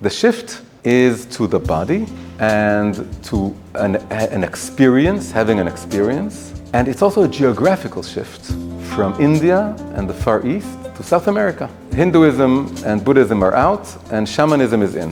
The shift is to the body and to an experience, having an experience. And it's also a geographical shift from India and the Far East to South America. Hinduism and Buddhism are out and shamanism is in.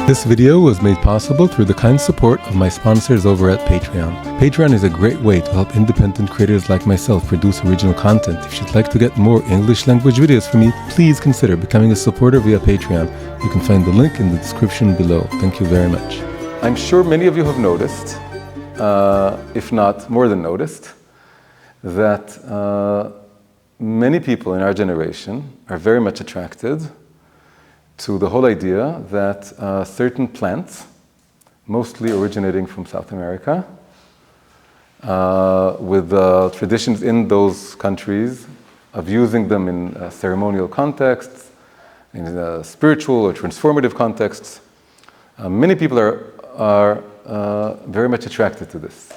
This video was made possible through the kind support of my sponsors over at Patreon. Patreon is a great way to help independent creators like myself produce original content. If you'd like to get more English language videos from me, please consider becoming a supporter via Patreon. You can find the link in the description below. Thank you very much. I'm sure many of you have noticed, if not more than noticed, that many people in our generation are very much attracted to the whole idea that certain plants, mostly originating from South America, with traditions in those countries of using them in ceremonial contexts, in spiritual or transformative contexts, many people are very much attracted to this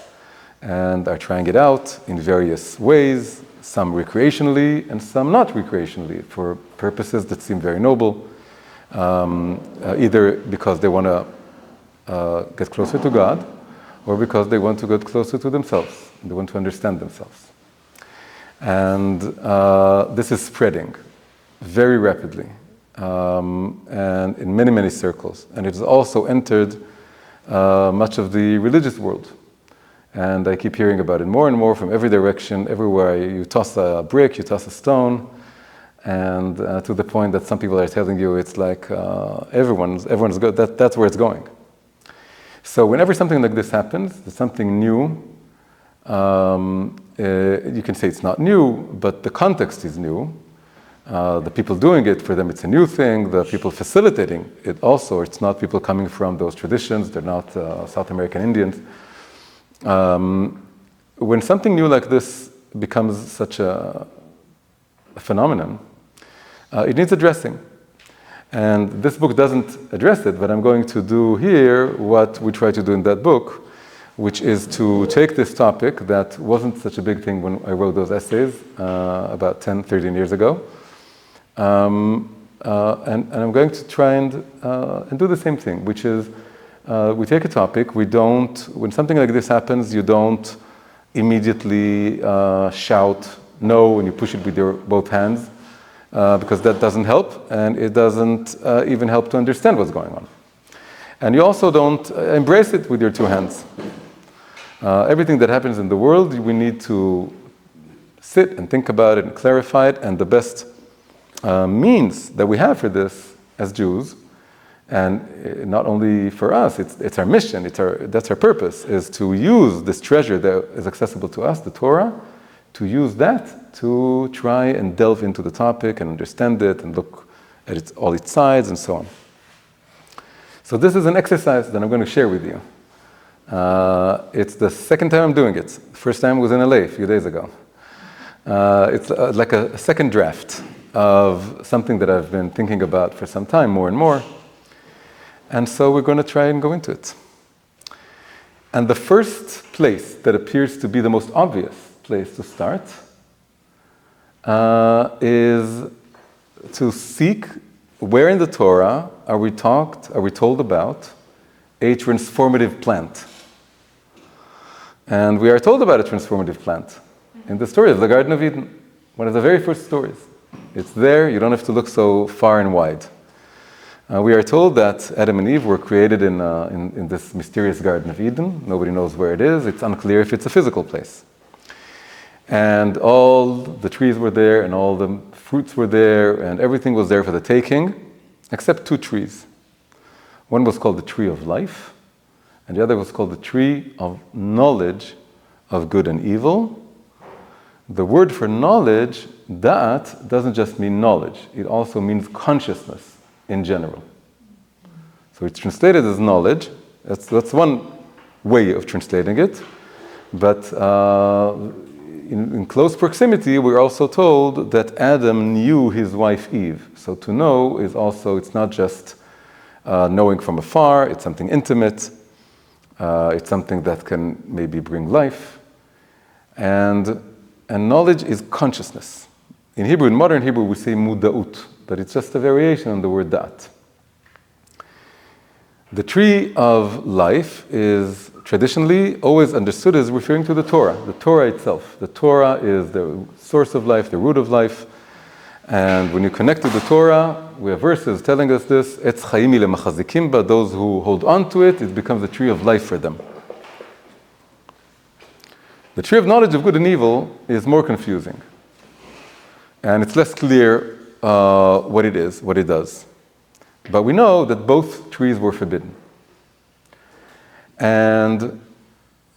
and are trying it out in various ways, some recreationally and some not recreationally, for purposes that seem very noble. Either because they want to get closer to God, or because they want to get closer to themselves. They want to understand themselves. And this is spreading very rapidly, and in many, many circles. And it has also entered much of the religious world. And I keep hearing about it more and more from every direction, everywhere. You toss a brick, you toss a stone, and to the point that some people are telling you it's like everyone's good. That's where it's going. So whenever something like this happens, it's something new. You can say it's not new, but the context is new. The people doing it, for them it's a new thing. The people facilitating it also, it's not people coming from those traditions. They're not South American Indians. When something new like this becomes such a phenomenon, it needs addressing. And this book doesn't address it, but I'm going to do here what we try to do in that book, which is to take this topic that wasn't such a big thing when I wrote those essays about 10, 13 years ago. And I'm going to try and do the same thing, which is we take a topic, when something like this happens, you don't immediately shout no and you push it with your both hands. Because that doesn't help, and it doesn't even help to understand what's going on. And you also don't embrace it with your two hands. Everything that happens in the world, we need to sit and think about it and clarify it, and the best means that we have for this as Jews, and not only for us, it's our mission, that's our purpose, is to use this treasure that is accessible to us, the Torah, to use that to try and delve into the topic and understand it and look at all its sides and so on. So this is an exercise that I'm going to share with you. It's the second time I'm doing it. The first time was in LA a few days ago. It's like a second draft of something that I've been thinking about for some time, more and more. And so we're going to try and go into it. And the first place that appears to be the most obvious place to start is to seek where in the Torah are we told about a transformative plant. And we are told about a transformative plant in the story of the Garden of Eden, one of the very first stories. It's there, you don't have to look so far and wide. We are told that Adam and Eve were created in this mysterious Garden of Eden. Nobody knows where it is. It's unclear if it's a physical place. And all the trees were there, and all the fruits were there, and everything was there for the taking, except two trees. One was called the tree of life, and the other was called the tree of knowledge of good and evil. The word for knowledge, da'at, doesn't just mean knowledge. It also means consciousness in general. So it's translated as knowledge. That's one way of translating it. But in close proximity, we're also told that Adam knew his wife Eve. So to know is also, it's not just knowing from afar, it's something intimate, it's something that can maybe bring life. And knowledge is consciousness. In Hebrew, in modern Hebrew, we say muda'ut, but it's just a variation on the word dat. The tree of life is traditionally always understood as referring to the Torah itself. The Torah is the source of life, the root of life. And when you connect to the Torah, we have verses telling us this, Etz chaim le'machazikim ba, those who hold on to it, it becomes a tree of life for them. The tree of knowledge of good and evil is more confusing. And it's less clear what it is, what it does. But we know that both trees were forbidden. And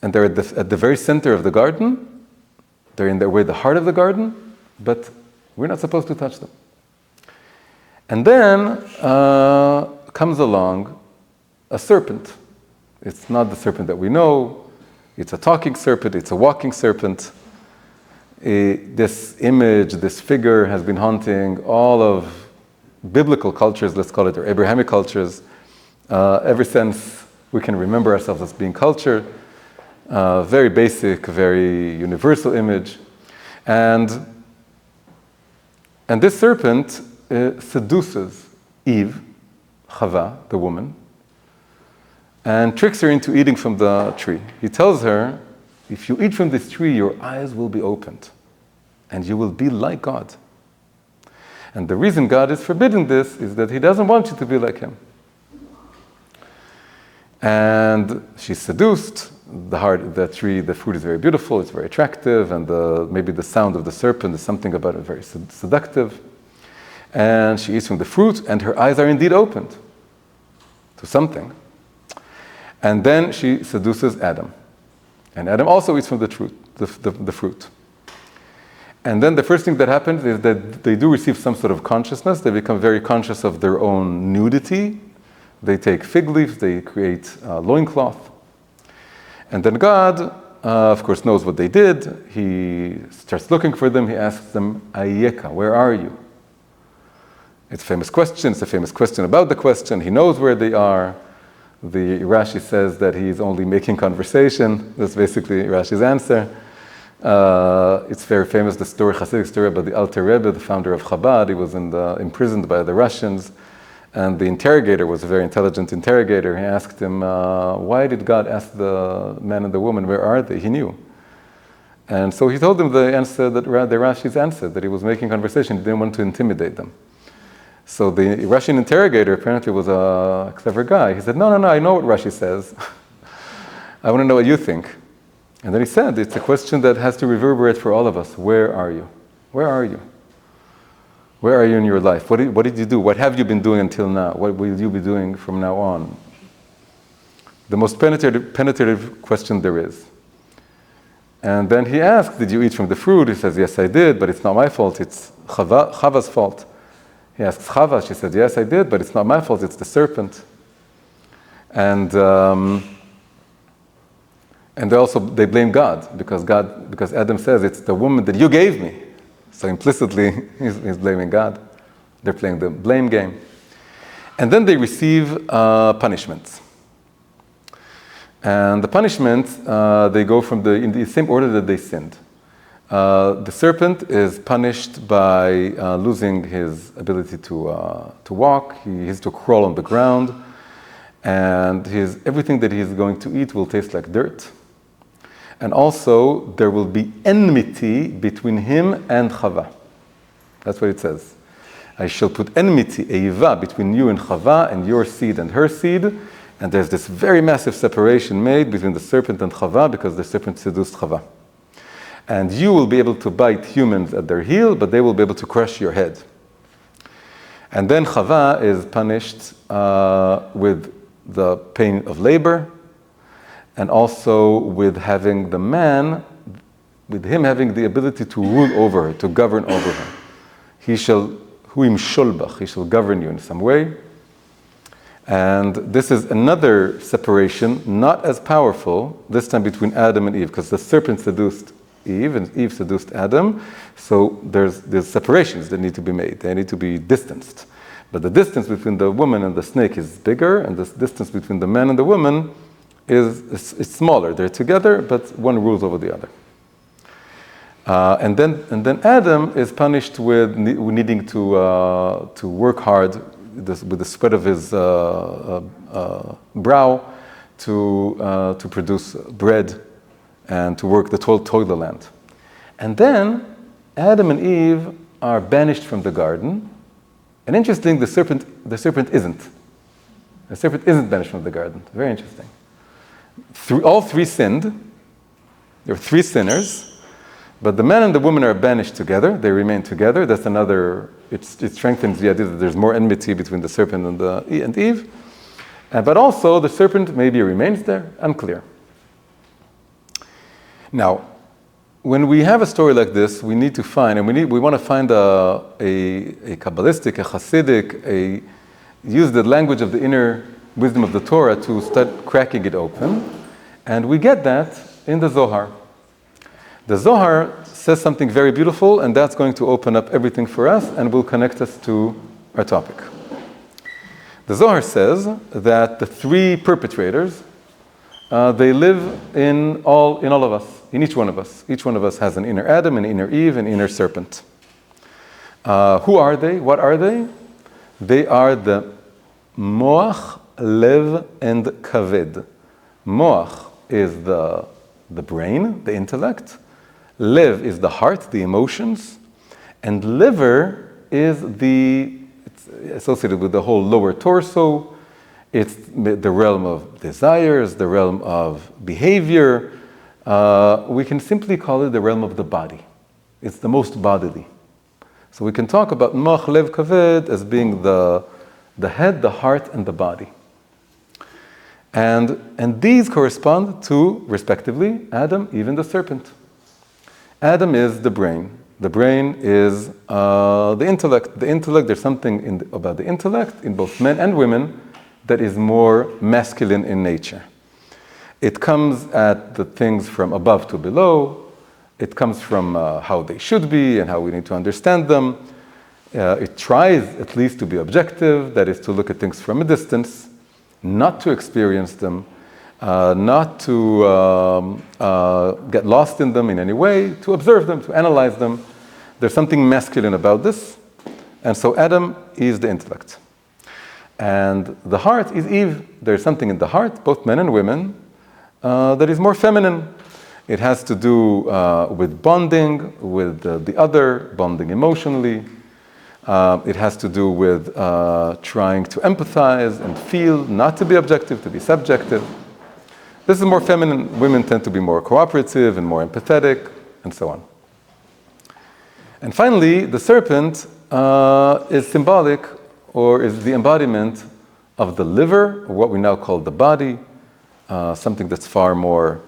they're at the very center of the garden. They're in the heart of the garden, but we're not supposed to touch them. And then comes along a serpent. It's not the serpent that we know. It's a talking serpent, it's a walking serpent. This image, this figure has been haunting all of biblical cultures, let's call it, or Abrahamic cultures, ever since we can remember ourselves as being culture. Very basic, very universal image. And this serpent seduces Eve, Chava, the woman, and tricks her into eating from the tree. He tells her, if you eat from this tree, your eyes will be opened, and you will be like God. And the reason God is forbidding this is that he doesn't want you to be like him. And she's seduced. The tree, the fruit is very beautiful, it's very attractive, and maybe the sound of the serpent is something about it very seductive. And she eats from the fruit, and her eyes are indeed opened to something. And then she seduces Adam. And Adam also eats from the fruit. And then the first thing that happens is that they do receive some sort of consciousness. They become very conscious of their own nudity. They take fig leaves, they create a loincloth. And then God, of course, knows what they did. He starts looking for them. He asks them, Ayeka, where are you? It's a famous question. It's a famous question about the question. He knows where they are. The Rashi says that he's only making conversation. That's basically Rashi's answer. It's very famous, the story, Hasidic story about the Alter Rebbe, the founder of Chabad. He was imprisoned by the Russians. And the interrogator was a very intelligent interrogator. He asked him, why did God ask the man and the woman, where are they? He knew. And so he told them the answer, the Rashi's answer, that he was making conversation. He didn't want to intimidate them. So the Russian interrogator apparently was a clever guy. He said, no, I know what Rashi says. I want to know what you think. And then he said, it's a question that has to reverberate for all of us. Where are you? Where are you? Where are you in your life? What did you do? What have you been doing until now? What will you be doing from now on? The most penetrative question there is. And then he asked, did you eat from the fruit? He says, yes, I did, but it's not my fault. It's Chava's fault. He asks Chava, she said, yes, I did, but it's not my fault, it's the serpent. And they blame God, because Adam says, it's the woman that you gave me. So implicitly, he's blaming God. They're playing the blame game. And then they receive punishments. And the punishments, they go in the same order that they sinned. The serpent is punished by losing his ability to walk. He has to crawl on the ground, and everything that he's going to eat will taste like dirt. And also, there will be enmity between him and Chava. That's what it says. I shall put enmity, eiva, between you and Chava, and your seed and her seed. And there's this very massive separation made between the serpent and Chava, because the serpent seduced Chava. And you will be able to bite humans at their heel, but they will be able to crush your head. And then Chava is punished with the pain of labor, and also with having the man, with him having the ability to rule over her, to govern over her. He shall, huim sholbach, he shall govern you in some way. And this is another separation, not as powerful, this time between Adam and Eve, because the serpent seduced Eve, and Eve seduced Adam. So there's separations that need to be made. They need to be distanced. But the distance between the woman and the snake is bigger, and the distance between the man and the woman is smaller. They're together, but one rules over the other. And then Adam is punished with needing to work hard with the sweat of his brow to produce bread and to work the toil the land. And then Adam and Eve are banished from the garden. And interesting, the serpent isn't. The serpent isn't banished from the garden. Very interesting. All three sinned. There were three sinners. But the man and the woman are banished together. They remain together. That's another, it strengthens the idea that there's more enmity between the serpent and Eve. But also, the serpent maybe remains there, unclear. Now, when we have a story like this, we need to find, and we want to find a Kabbalistic, a Hasidic, use the language of the inner wisdom of the Torah to start cracking it open. And we get that in the Zohar. The Zohar says something very beautiful, and that's going to open up everything for us and will connect us to our topic. The Zohar says that the three perpetrators, they live in all of us, in each one of us. Each one of us has an inner Adam, an inner Eve, an inner serpent. Who are they? What are they? They are the moach, lev, and kaved. Moach is the brain, the intellect. Lev is the heart, the emotions. And liver is it's associated with the whole lower torso. It's the realm of desires, the realm of behavior. We can simply call it the realm of the body. It's the most bodily. So we can talk about moach, lev, kaved as being the head, the heart, and the body. And these correspond to, respectively, Adam, even the serpent. Adam is the brain. The brain is the intellect. The intellect, there's something about the intellect in both men and women that is more masculine in nature. It comes at the things from above to below. It comes from how they should be and how we need to understand them. It tries at least to be objective, that is to look at things from a distance, not to experience them, not to get lost in them in any way, to observe them, to analyze them. There's something masculine about this. And so Adam is the intellect. And the heart is Eve. There's something in the heart, both men and women, that is more feminine. It has to do with bonding with the other, bonding emotionally. It has to do with trying to empathize and feel, not to be objective, to be subjective. This is more feminine. Women tend to be more cooperative and more empathetic, and so on. And finally, the serpent is symbolic, or is the embodiment of the liver, or what we now call the body, something that's far more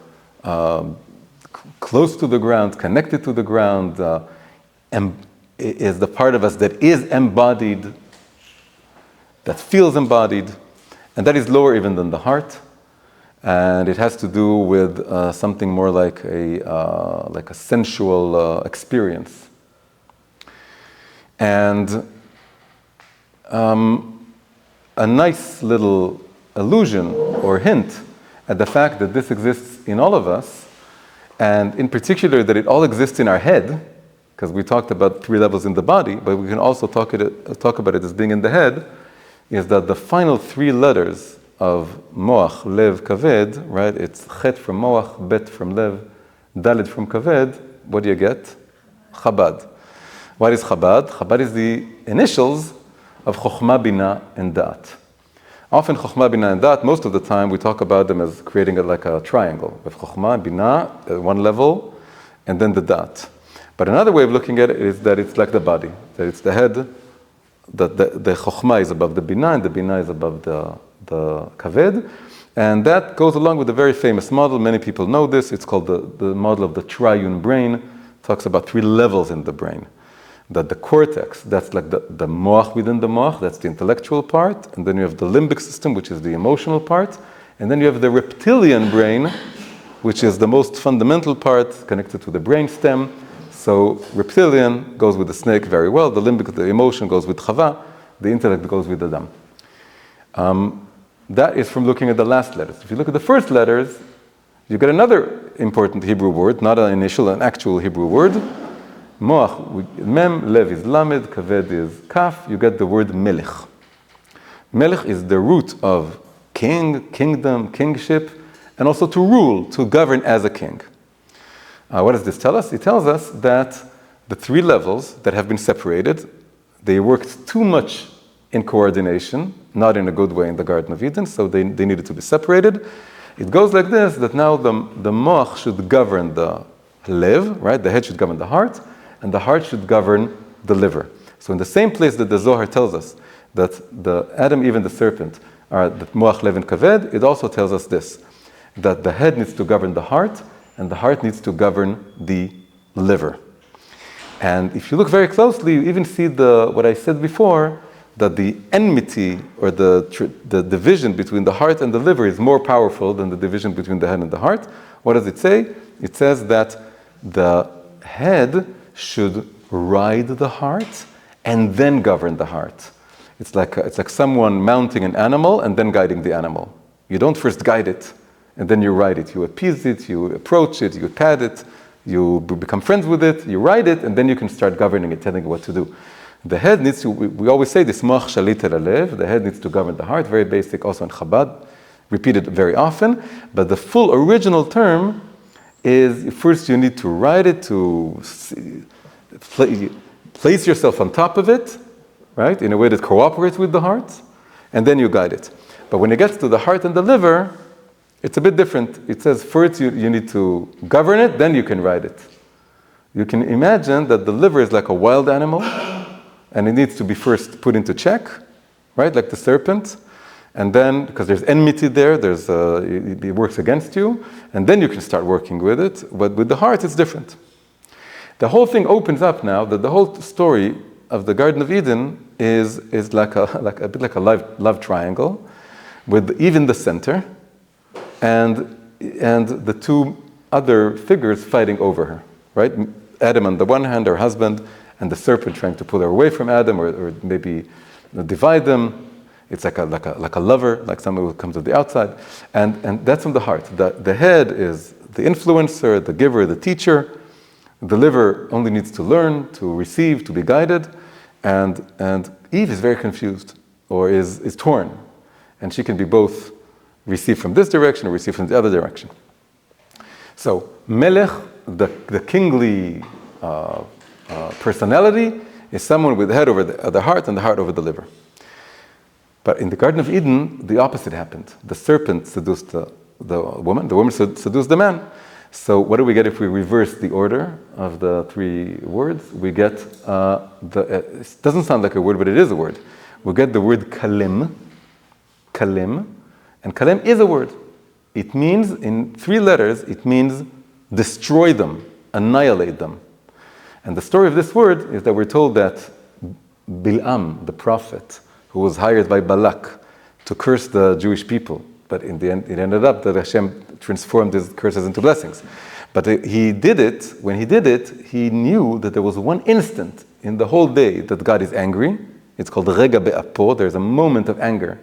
close to the ground, connected to the ground, is the part of us that is embodied, that feels embodied, and that is lower even than the heart. And it has to do with something more like a sensual experience. And a nice little allusion or hint at the fact that this exists in all of us, and in particular that it all exists in our head, because we talked about three levels in the body, but we can also talk about it as being in the head, is that the final three letters of moach, lev, kaved, right? It's chet from moach, bet from lev, dalet from kaved. What do you get? Chabad. What is Chabad? Chabad is the initials of chokhmah, bina, and da'at. Often chokhmah, bina, and da'at, most of the time we talk about them as creating like a triangle, with chokhmah, bina at one level, and then the da'at. But another way of looking at it is that it's like the body, that it's the head, that the chokhmah is above the bina, and the bina is above the kaved. And that goes along with a very famous model. Many people know this. It's called the model of the triune brain. It talks about three levels in the brain. That the cortex, that's like the moach within the moach, that's the intellectual part. And then you have the limbic system, which is the emotional part. And then you have the reptilian brain, which is the most fundamental part connected to the brain stem. So reptilian goes with the snake very well. The limbic, the emotion, goes with Chava. The intellect goes with the Adam. That is from looking at the last letters. If you look at the first letters, you get another important Hebrew word, not an initial, an actual Hebrew word. Moach, mem, lev is lamed, kaved is kaf. You get the word melech. Melech is the root of king, kingdom, kingship, and also to rule, to govern as a king. What does this tell us? It tells us that the three levels that have been separated, they worked too much in coordination, not in a good way in the Garden of Eden, so they needed to be separated. It goes like this, that now the moach should govern the lev, right? The head should govern the heart, and the heart should govern the liver. So in the same place that the Zohar tells us that the Adam, even the serpent, are the moach, lev, and kaved, it also tells us this, that the head needs to govern the heart, and the heart needs to govern the liver. And if you look very closely, you even see what I said before, that the enmity or the division between the heart and the liver is more powerful than the division between the head and the heart. What does it say? It says that the head should ride the heart and then govern the heart. It's like someone mounting an animal and then guiding the animal. You don't first guide it and then you ride it. You appease it, you approach it, you pat it, you become friends with it, you ride it, and then you can start governing it, telling it what to do. The head needs to, we always say this, moach shalit el halev, the head needs to govern the heart, very basic also in Chabad, repeated very often, but the full original term is, first you need to ride it, to place yourself on top of it, right, in a way that cooperates with the heart, and then you guide it. But when it gets to the heart and the liver, it's a bit different. It says first you need to govern it, then you can ride it. You can imagine that the liver is like a wild animal, and it needs to be first put into check, right, like the serpent. And then, because there's enmity there, it works against you, and then you can start working with it. But with the heart, it's different. The whole thing opens up now that the whole story of the Garden of Eden is like a bit like a love triangle, with Eve in the center, and the two other figures fighting over her, right? Adam on the one hand, her husband, and the serpent trying to pull her away from Adam, or maybe divide them. It's like a lover, like someone who comes on the outside, and that's from the heart. The head is the influencer, the giver, the teacher. The liver only needs to learn, to receive, to be guided, and Eve is very confused, or is torn, and she can be both received from this direction or received from the other direction. So Melech, the kingly personality, is someone with the head over the heart and the heart over the liver. But in the Garden of Eden, the opposite happened. The serpent seduced the woman seduced the man. So what do we get if we reverse the order of the three words? We get, it doesn't sound like a word, but it is a word. We get the word kalim, and kalim is a word. It means, in three letters, it means destroy them, annihilate them. And the story of this word is that we're told that Bilam, the prophet, who was hired by Balak to curse the Jewish people, but in the end, it ended up that Hashem transformed his curses into blessings. But when he did it, he knew that there was one instant in the whole day that God is angry. It's called Rega Be'apo. There's a moment of anger.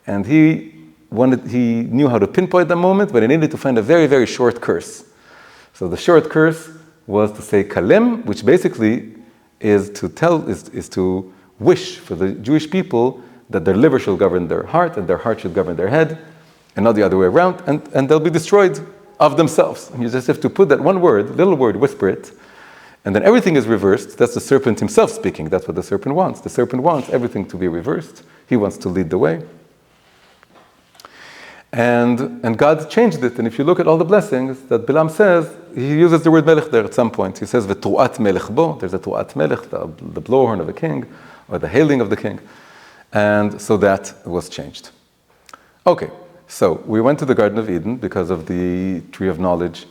And he knew how to pinpoint the moment, but he needed to find a very, very short curse. So the short curse was to say Kalem, which basically is to wish for the Jewish people that their liver shall govern their heart and their heart should govern their head, and not the other way around, and they'll be destroyed of themselves. You just have to put that one word, little word, whisper it, and then everything is reversed. That's the serpent himself speaking. That's what the serpent wants. The serpent wants everything to be reversed. He wants to lead the way. And God changed it. And if you look at all the blessings that Bilam says, he uses the word melech there at some point. He says, Torat melech bo. There's a Torat melech, the blowhorn of the king, or the hailing of the king. And so that was changed. Okay, so we went to the Garden of Eden because of the tree of knowledge,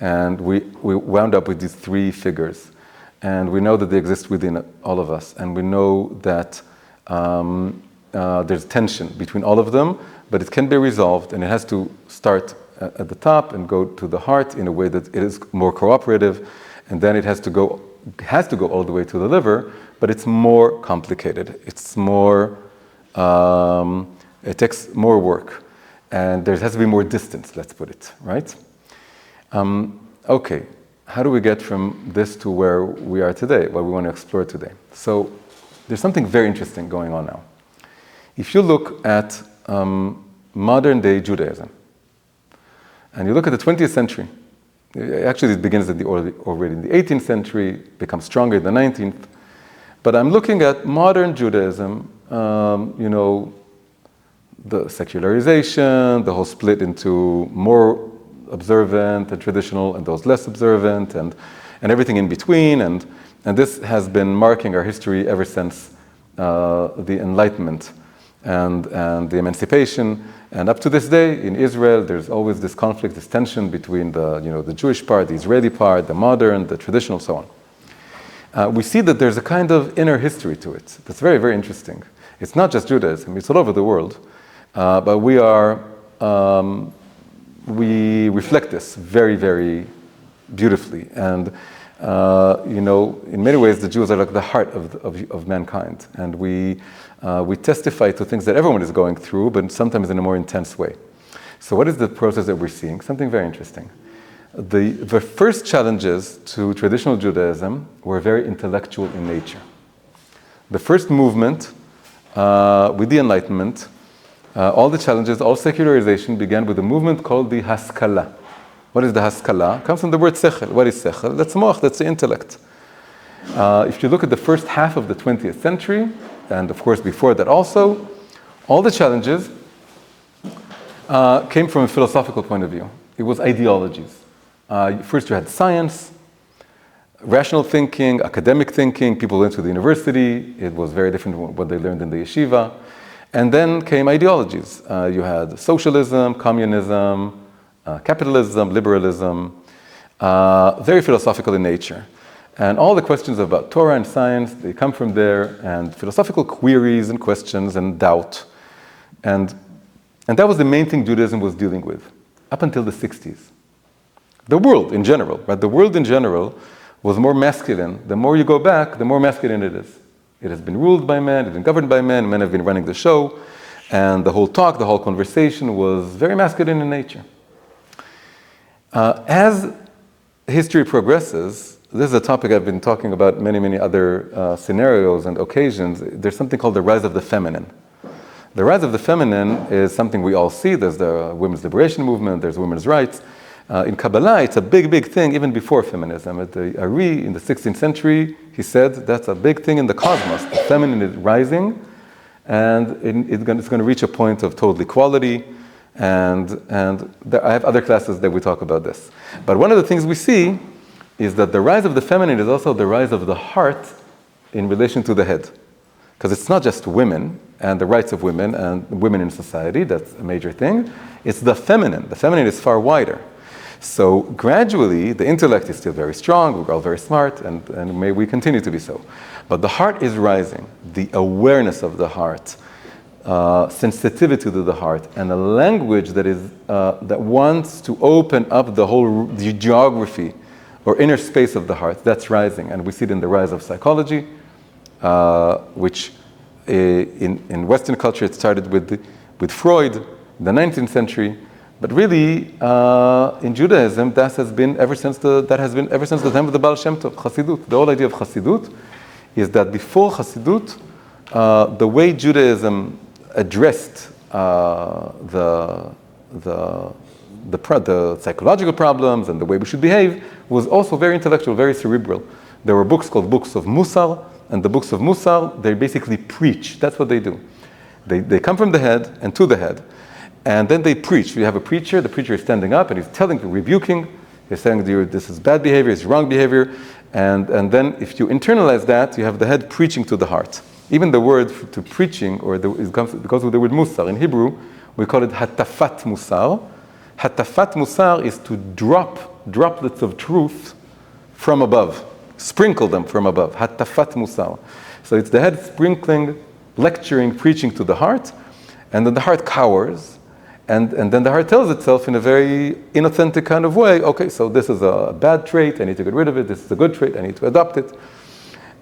and we wound up with these three figures. And we know that they exist within all of us, and we know that there's tension between all of them, but it can be resolved, and it has to start at the top and go to the heart in a way that it is more cooperative, and then it has to go all the way to the liver, but it's more complicated. It's more, it takes more work, and there has to be more distance, let's put it, right? Okay, how do we get from this to where we are today, what we want to explore today? So there's something very interesting going on now. If you look at modern day Judaism, and you look at the 20th century, actually it begins already in the 18th century, becomes stronger in the 19th, but I'm looking at modern Judaism, the secularization, the whole split into more observant and traditional and those less observant and everything in between. And this has been marking our history ever since the Enlightenment and the Emancipation. And up to this day in Israel, there's always this conflict, this tension between the Jewish part, the Israeli part, the modern, the traditional, so on. We see that there's a kind of inner history to it that's very, very interesting. It's not just Judaism, it's all over the world. But we reflect this very, very beautifully. And, in many ways, the Jews are like the heart of mankind. And we testify to things that everyone is going through, but sometimes in a more intense way. So what is the process that we're seeing? Something very interesting. The first challenges to traditional Judaism were very intellectual in nature. The first movement, with the Enlightenment, all the challenges, all secularization began with a movement called the Haskalah. What is the Haskalah? It comes from the word sechel. What is sechel? That's moach, that's the intellect. If you look at the first half of the 20th century, and of course before that also, all the challenges came from a philosophical point of view. It was ideologies. First you had science, rational thinking, academic thinking. People went to the university. It was very different from what they learned in the yeshiva. And then came ideologies. You had socialism, communism, capitalism, liberalism, very philosophical in nature. And all the questions about Torah and science, they come from there, and philosophical queries and questions and doubt. And that was the main thing Judaism was dealing with, up until the 60s. The world in general, right? The world in general was more masculine. The more you go back, the more masculine it is. It has been ruled by men, it's been governed by men have been running the show, and the whole talk, the whole conversation was very masculine in nature. As history progresses, this is a topic I've been talking about many, many other scenarios and occasions. There's something called the rise of the feminine. The rise of the feminine is something we all see. There's the women's liberation movement, there's women's rights. In Kabbalah, it's a big, big thing, even before feminism. At the Ari, in the 16th century, he said that's a big thing in the cosmos. The feminine is rising, and it's going to reach a point of total equality. And I have other classes that we talk about this. But one of the things we see is that the rise of the feminine is also the rise of the heart in relation to the head. Because it's not just women and the rights of women and women in society, that's a major thing. It's the feminine. The feminine is far wider. So gradually, the intellect is still very strong, we're all very smart, and may we continue to be so. But the heart is rising, the awareness of the heart, sensitivity to the heart, and a language that wants to open up the geography or inner space of the heart, that's rising. And we see it in the rise of psychology, which in Western culture it started with Freud in the 19th century. But really, in Judaism, that has been ever since the time of the Baal Shem Tov, Chassidut. The whole idea of Chassidut is that before Chassidut, the way Judaism addressed the psychological problems and the way we should behave was also very intellectual, very cerebral. There were books called books of Musar, and the books of Musar, they basically preach. That's what they do. They come from the head and to the head. And then they preach. You have a preacher, the preacher is standing up and he's telling you, rebuking, he's saying to you, this is bad behavior, it's wrong behavior. And then if you internalize that, you have the head preaching to the heart. Even the word to preaching, it goes with the word musar. In Hebrew, we call it hatafat musar. Hatafat musar is to drop droplets of truth from above. Sprinkle them from above. Hatafat musar. So it's the head sprinkling, lecturing, preaching to the heart. And then the heart cowers. And then the heart tells itself in a very inauthentic kind of way, okay, so this is a bad trait, I need to get rid of it. This is a good trait, I need to adopt it.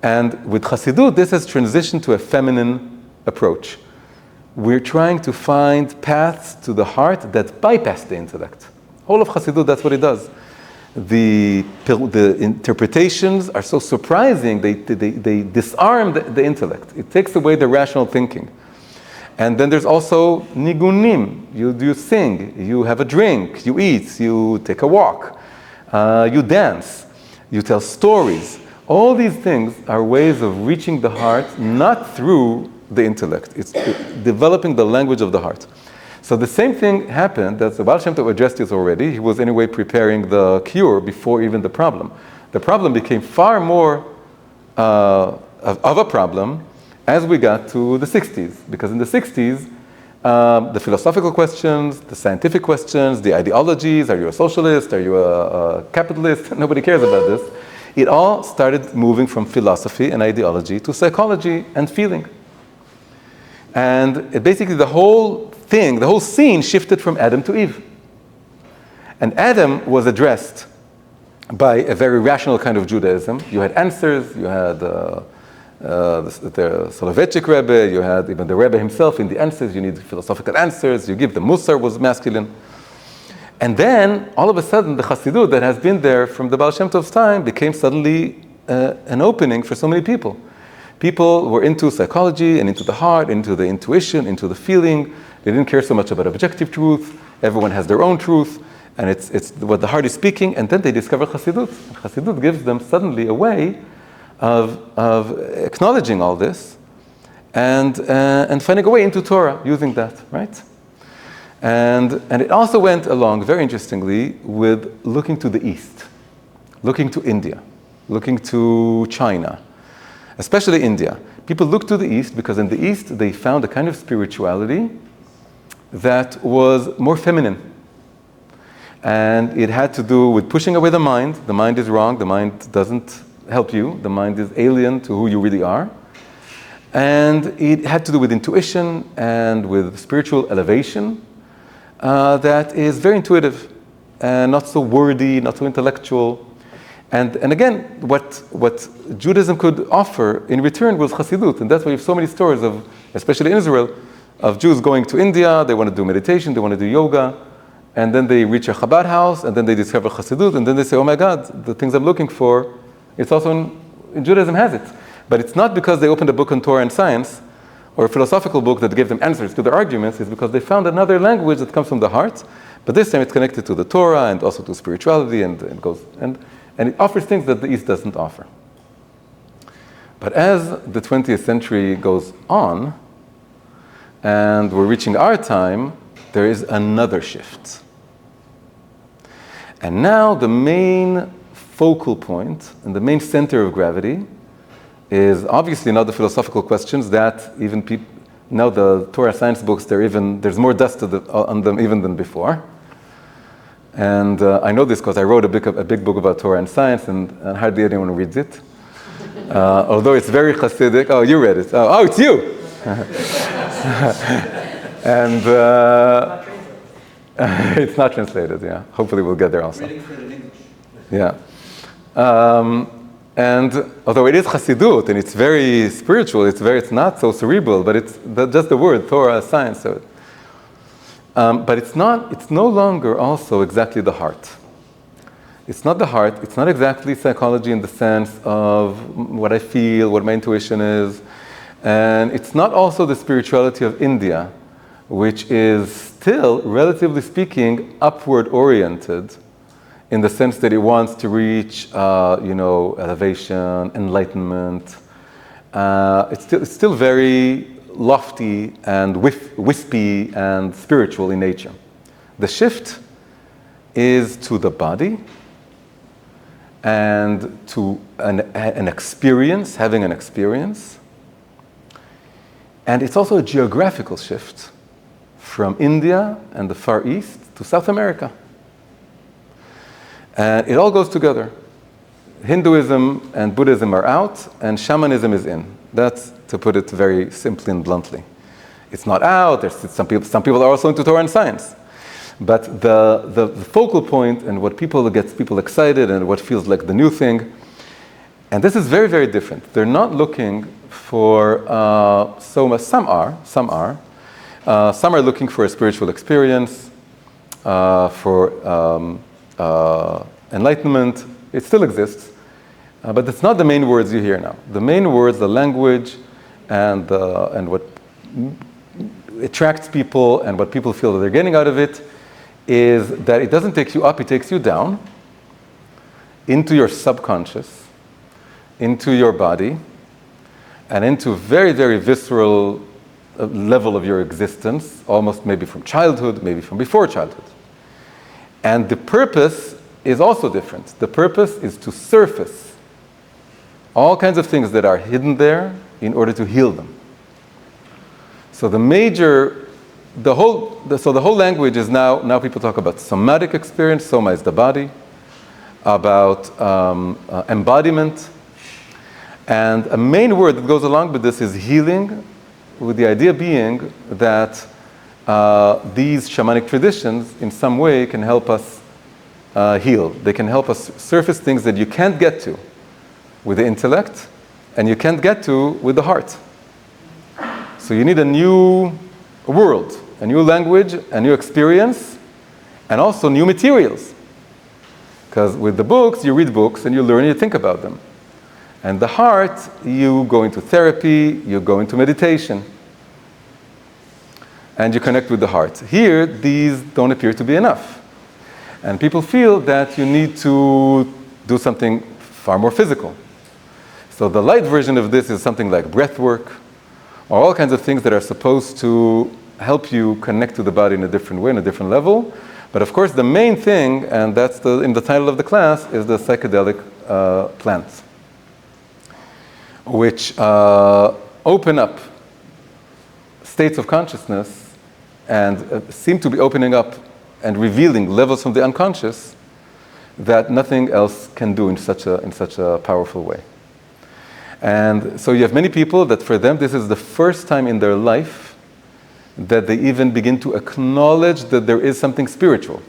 And with Chassidut, this has transitioned to a feminine approach. We're trying to find paths to the heart that bypass the intellect. All of Chassidut, that's what it does. the interpretations are so surprising, they disarm the intellect. It takes away the rational thinking. And then there's also nigunim. You sing, you have a drink, you eat, you take a walk, you dance, you tell stories. All these things are ways of reaching the heart, not through the intellect. It's developing the language of the heart. So the same thing happened, that the Baal Shem Tov addressed this already. He was anyway preparing the cure before even the problem. The problem became far more of a problem as we got to the 60s. Because in the 60s, the philosophical questions, the scientific questions, the ideologies, are you a socialist, are you a capitalist, nobody cares about this. It all started moving from philosophy and ideology to psychology and feeling. And basically the whole thing, the whole scene shifted from Adam to Eve. And Adam was addressed by a very rational kind of Judaism. You had answers, you had the Soloveitchik Rebbe, you had even the Rebbe himself in the answers. You need philosophical answers, you give the Musar was masculine. And then, all of a sudden, the Chassidut that has been there from the Baal Shem Tov's time became suddenly an opening for so many people. People were into psychology and into the heart, into the intuition, into the feeling. They didn't care so much about objective truth. Everyone has their own truth, and it's what the heart is speaking. And then they discover Chassidut. And Chassidut gives them suddenly a way of acknowledging all this and finding a way into Torah using that, right? And it also went along, very interestingly, with looking to the East, looking to India, looking to China, especially India. People looked to the East because in the East they found a kind of spirituality that was more feminine. And it had to do with pushing away the mind. The mind is wrong. The mind doesn't help you. The mind is alien to who you really are. And it had to do with intuition and with spiritual elevation that is very intuitive and not so wordy, not so intellectual. And again, what Judaism could offer in return was Chassidut. And that's why you have so many stories of, especially in Israel, of Jews going to India. They want to do meditation, they want to do yoga. And then they reach a Chabad house, and then they discover Chassidut, and then they say, oh my God, the things I'm looking for, it's also in Judaism has it. But it's not because they opened a book on Torah and science, or a philosophical book that gave them answers to their arguments. It's because they found another language that comes from the heart. But this time it's connected to the Torah and also to spirituality, and it offers things that the East doesn't offer. But as the 20th century goes on, and we're reaching our time, there is another shift. And now the main focal point and the main center of gravity is obviously not the philosophical questions that even people, now the Torah science books, there's more dust on them even than before. And I know this because I wrote a big book about Torah and science, and hardly anyone reads it. Although it's very Hasidic. Oh, you read it. Oh, it's you! And it's not translated, yeah. Hopefully we'll get there also. Reading for it in English. Yeah. And although it is Hasidut, and it's very spiritual, it's not so cerebral, but it's just the word, Torah, science. So but it's no longer also exactly the heart. It's not the heart, it's not exactly psychology in the sense of what I feel, what my intuition is. And it's not also the spirituality of India, which is still, relatively speaking, upward oriented in the sense that it wants to reach, elevation, enlightenment. It's still very lofty and wispy and spiritual in nature. The shift is to the body and to an experience, having an experience. And it's also a geographical shift from India and the Far East to South America. And it all goes together. Hinduism and Buddhism are out, and shamanism is in. That's to put it very simply and bluntly. It's not out. Some people are also into Torah and science. But the focal point and what gets people excited and what feels like the new thing, and this is very, very different. They're not looking for, some are looking for a spiritual experience, for enlightenment, it still exists, but it's not the main words you hear now. The main words, the language, and what attracts people and what people feel that they're getting out of it is that it doesn't take you up, it takes you down into your subconscious, into your body, and into a very, very visceral level of your existence, almost maybe from childhood, maybe from before childhood. And the purpose is also different. The purpose is to surface all kinds of things that are hidden there in order to heal them. So the whole language is now people talk about somatic experience. Soma is the body, about embodiment. And a main word that goes along with this is healing, with the idea being that these shamanic traditions in some way can help us heal. They can help us surface things that you can't get to with the intellect and you can't get to with the heart. So you need a new world, a new language, a new experience, and also new materials. Because with the books, you read books and you learn and you think about them. And the heart, you go into therapy, you go into meditation, and you connect with the heart. Here, these don't appear to be enough. And people feel that you need to do something far more physical. So the light version of this is something like breath work, or all kinds of things that are supposed to help you connect to the body in a different way, in a different level. But of course, the main thing, and that's in the title of the class, is the psychedelic plants, which open up states of consciousness and seem to be opening up and revealing levels from the unconscious that nothing else can do in such a powerful way. And so you have many people that for them this is the first time in their life that they even begin to acknowledge that there is something spiritual.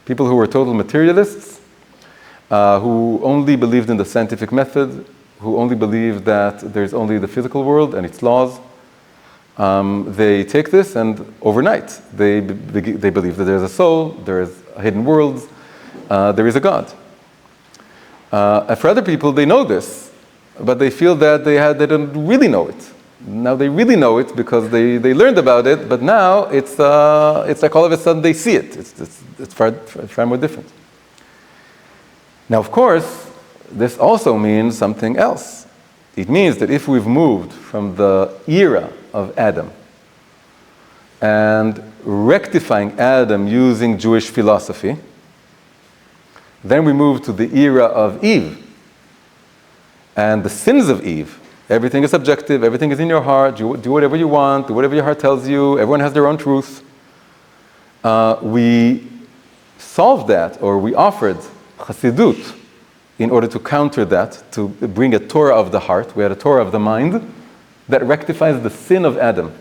People who were total materialists, who only believed in the scientific method, who only believed that there's only the physical world and its laws, they take this and overnight they believe that there's a soul, there is a hidden world, there is a God. And for other people, they know this, but they feel that they don't really know it. Now they really know it because they learned about it, but now it's like all of a sudden they see it. It's far more different. Now, of course, this also means something else. It means that if we've moved from the era of Adam and rectifying Adam using Jewish philosophy, then we move to the era of Eve and the sins of Eve. Everything is subjective, everything is in your heart, do whatever you want, do whatever your heart tells you, everyone has their own truth. We solved that, or we offered Chassidut in order to counter that, to bring a Torah of the heart. We had a Torah of the mind that rectifies the sin of Adam.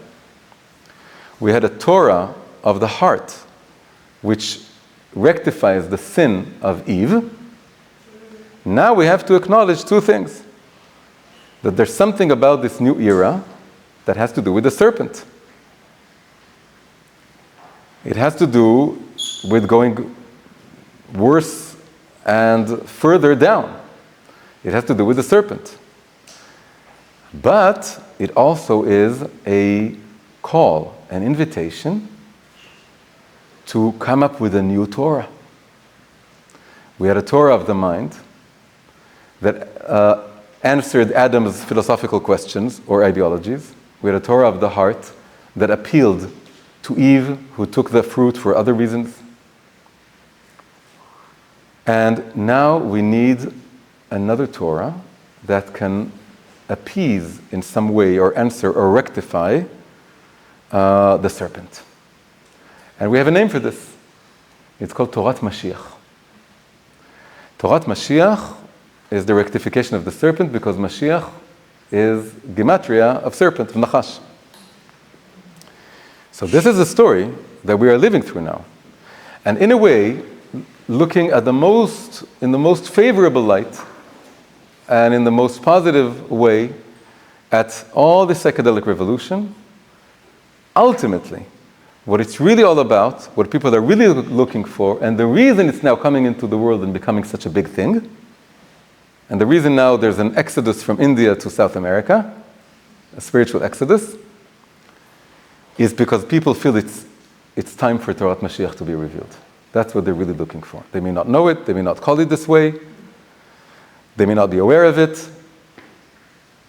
We had a Torah of the heart which rectifies the sin of Eve. Now we have to acknowledge two things. That there's something about this new era that has to do with the serpent. It has to do with going worse and further down. It has to do with the serpent. But it also is a call, an invitation to come up with a new Torah. We had a Torah of the mind that answered Adam's philosophical questions or ideologies. We had a Torah of the heart that appealed to Eve, who took the fruit for other reasons. And now we need another Torah that can appease in some way or answer or rectify the serpent. And we have a name for this. It's called Torat Mashiach. Torat Mashiach is the rectification of the serpent, because Mashiach is gematria of serpent, of Nachash. So this is a story that we are living through now. And in a way, looking at in the most favorable light and in the most positive way at all the psychedelic revolution, ultimately, what it's really all about, what people are really looking for, and the reason it's now coming into the world and becoming such a big thing, and the reason now there's an exodus from India to South America, a spiritual exodus, is because people feel it's time for Torat Mashiach to be revealed. That's what they're really looking for. They may not know it, they may not call it this way, they may not be aware of it,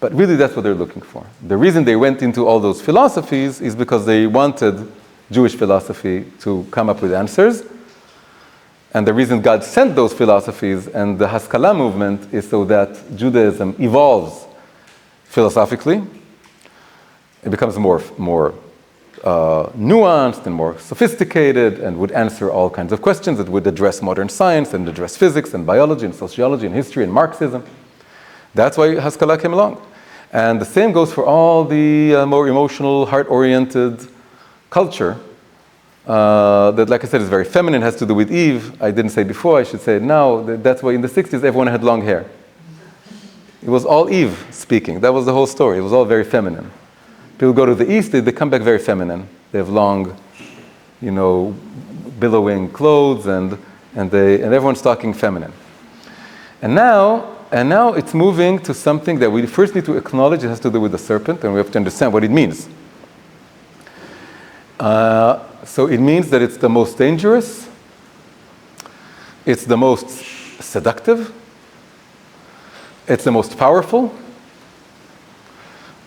but really that's what they're looking for. The reason they went into all those philosophies is because they wanted Jewish philosophy to come up with answers. And the reason God sent those philosophies and the Haskalah movement is so that Judaism evolves philosophically. It becomes more nuanced and more sophisticated and would answer all kinds of questions. It would address modern science and address physics and biology and sociology and history and Marxism. That's why Haskalah came along. And the same goes for all the more emotional, heart-oriented culture that, like I said, is very feminine, has to do with Eve. I didn't say before, I should say it now. That's why in the 60s everyone had long hair. It was all Eve speaking. That was the whole story. It was all very feminine. People go to the East, they come back very feminine. They have long, billowing clothes, and everyone's talking feminine. And now it's moving to something that we first need to acknowledge. It has to do with the serpent, and we have to understand what it means. So it means that it's the most dangerous, it's the most seductive, it's the most powerful,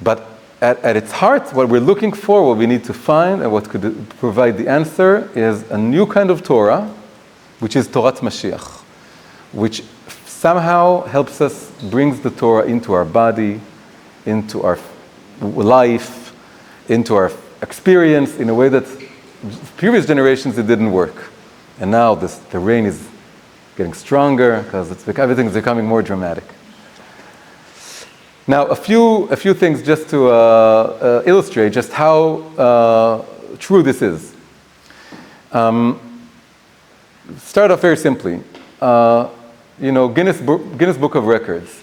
but at its heart, what we're looking for, what we need to find, and what could provide the answer is a new kind of Torah, which is Torat Mashiach, which somehow helps us, brings the Torah into our body, into our life, into our experience in a way that previous generations it didn't work. And now the rain is getting stronger because everything is becoming more dramatic. Now, a few things just to illustrate just how true this is. Start off very simply. Guinness Book of Records.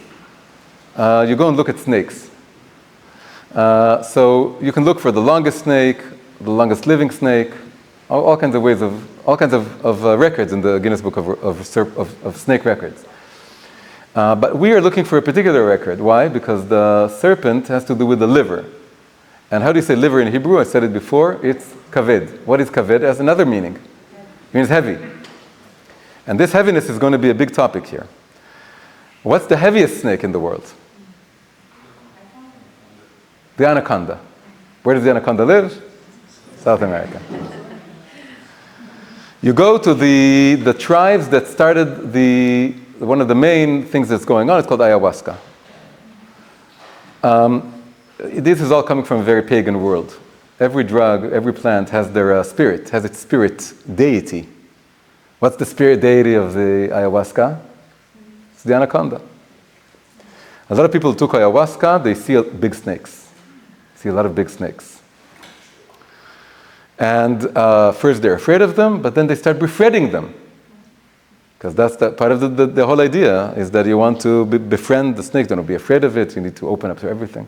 You go and look at snakes. So you can look for the longest snake, the longest living snake, all kinds of ways of records in the Guinness Book of snake records. But we are looking for a particular record. Why? Because the serpent has to do with the liver. And how do you say liver in Hebrew? I said it before. It's kaved. What is kaved? It has another meaning. It means heavy. And this heaviness is going to be a big topic here. What's the heaviest snake in the world? The anaconda. Where does the anaconda live? South America. You go to the tribes that started one of the main things that's going on. It's called ayahuasca. This is all coming from a very pagan world. Every drug, every plant has their spirit, has its spirit deity. What's the spirit deity of the ayahuasca? It's the anaconda. A lot of people who took ayahuasca, they see big snakes. See a lot of big snakes. And first they're afraid of them, but then they start befriending them. Because that's part of the whole idea, is that you want to befriend the snake. Don't be afraid of it. You need to open up to everything.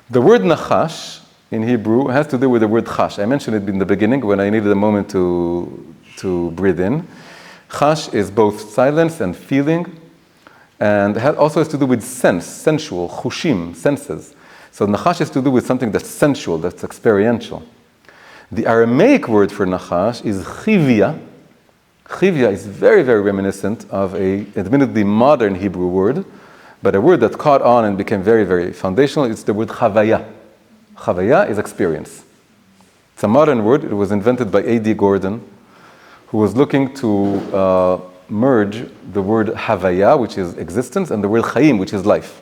The word nachash in Hebrew has to do with the word chash. I mentioned it in the beginning when I needed a moment to breathe in. Chash is both silence and feeling, and also has to do with sense, sensual, chushim, senses. So nachash has to do with something that's sensual, that's experiential. The Aramaic word for nachash is chivia. Chivia is very, very reminiscent of a admittedly modern Hebrew word, but a word that caught on and became very, very foundational. It's the word chavaya. Chavaya is experience. It's a modern word. It was invented by A.D. Gordon, who was looking to merge the word havaya, which is existence, and the word chaim, which is life.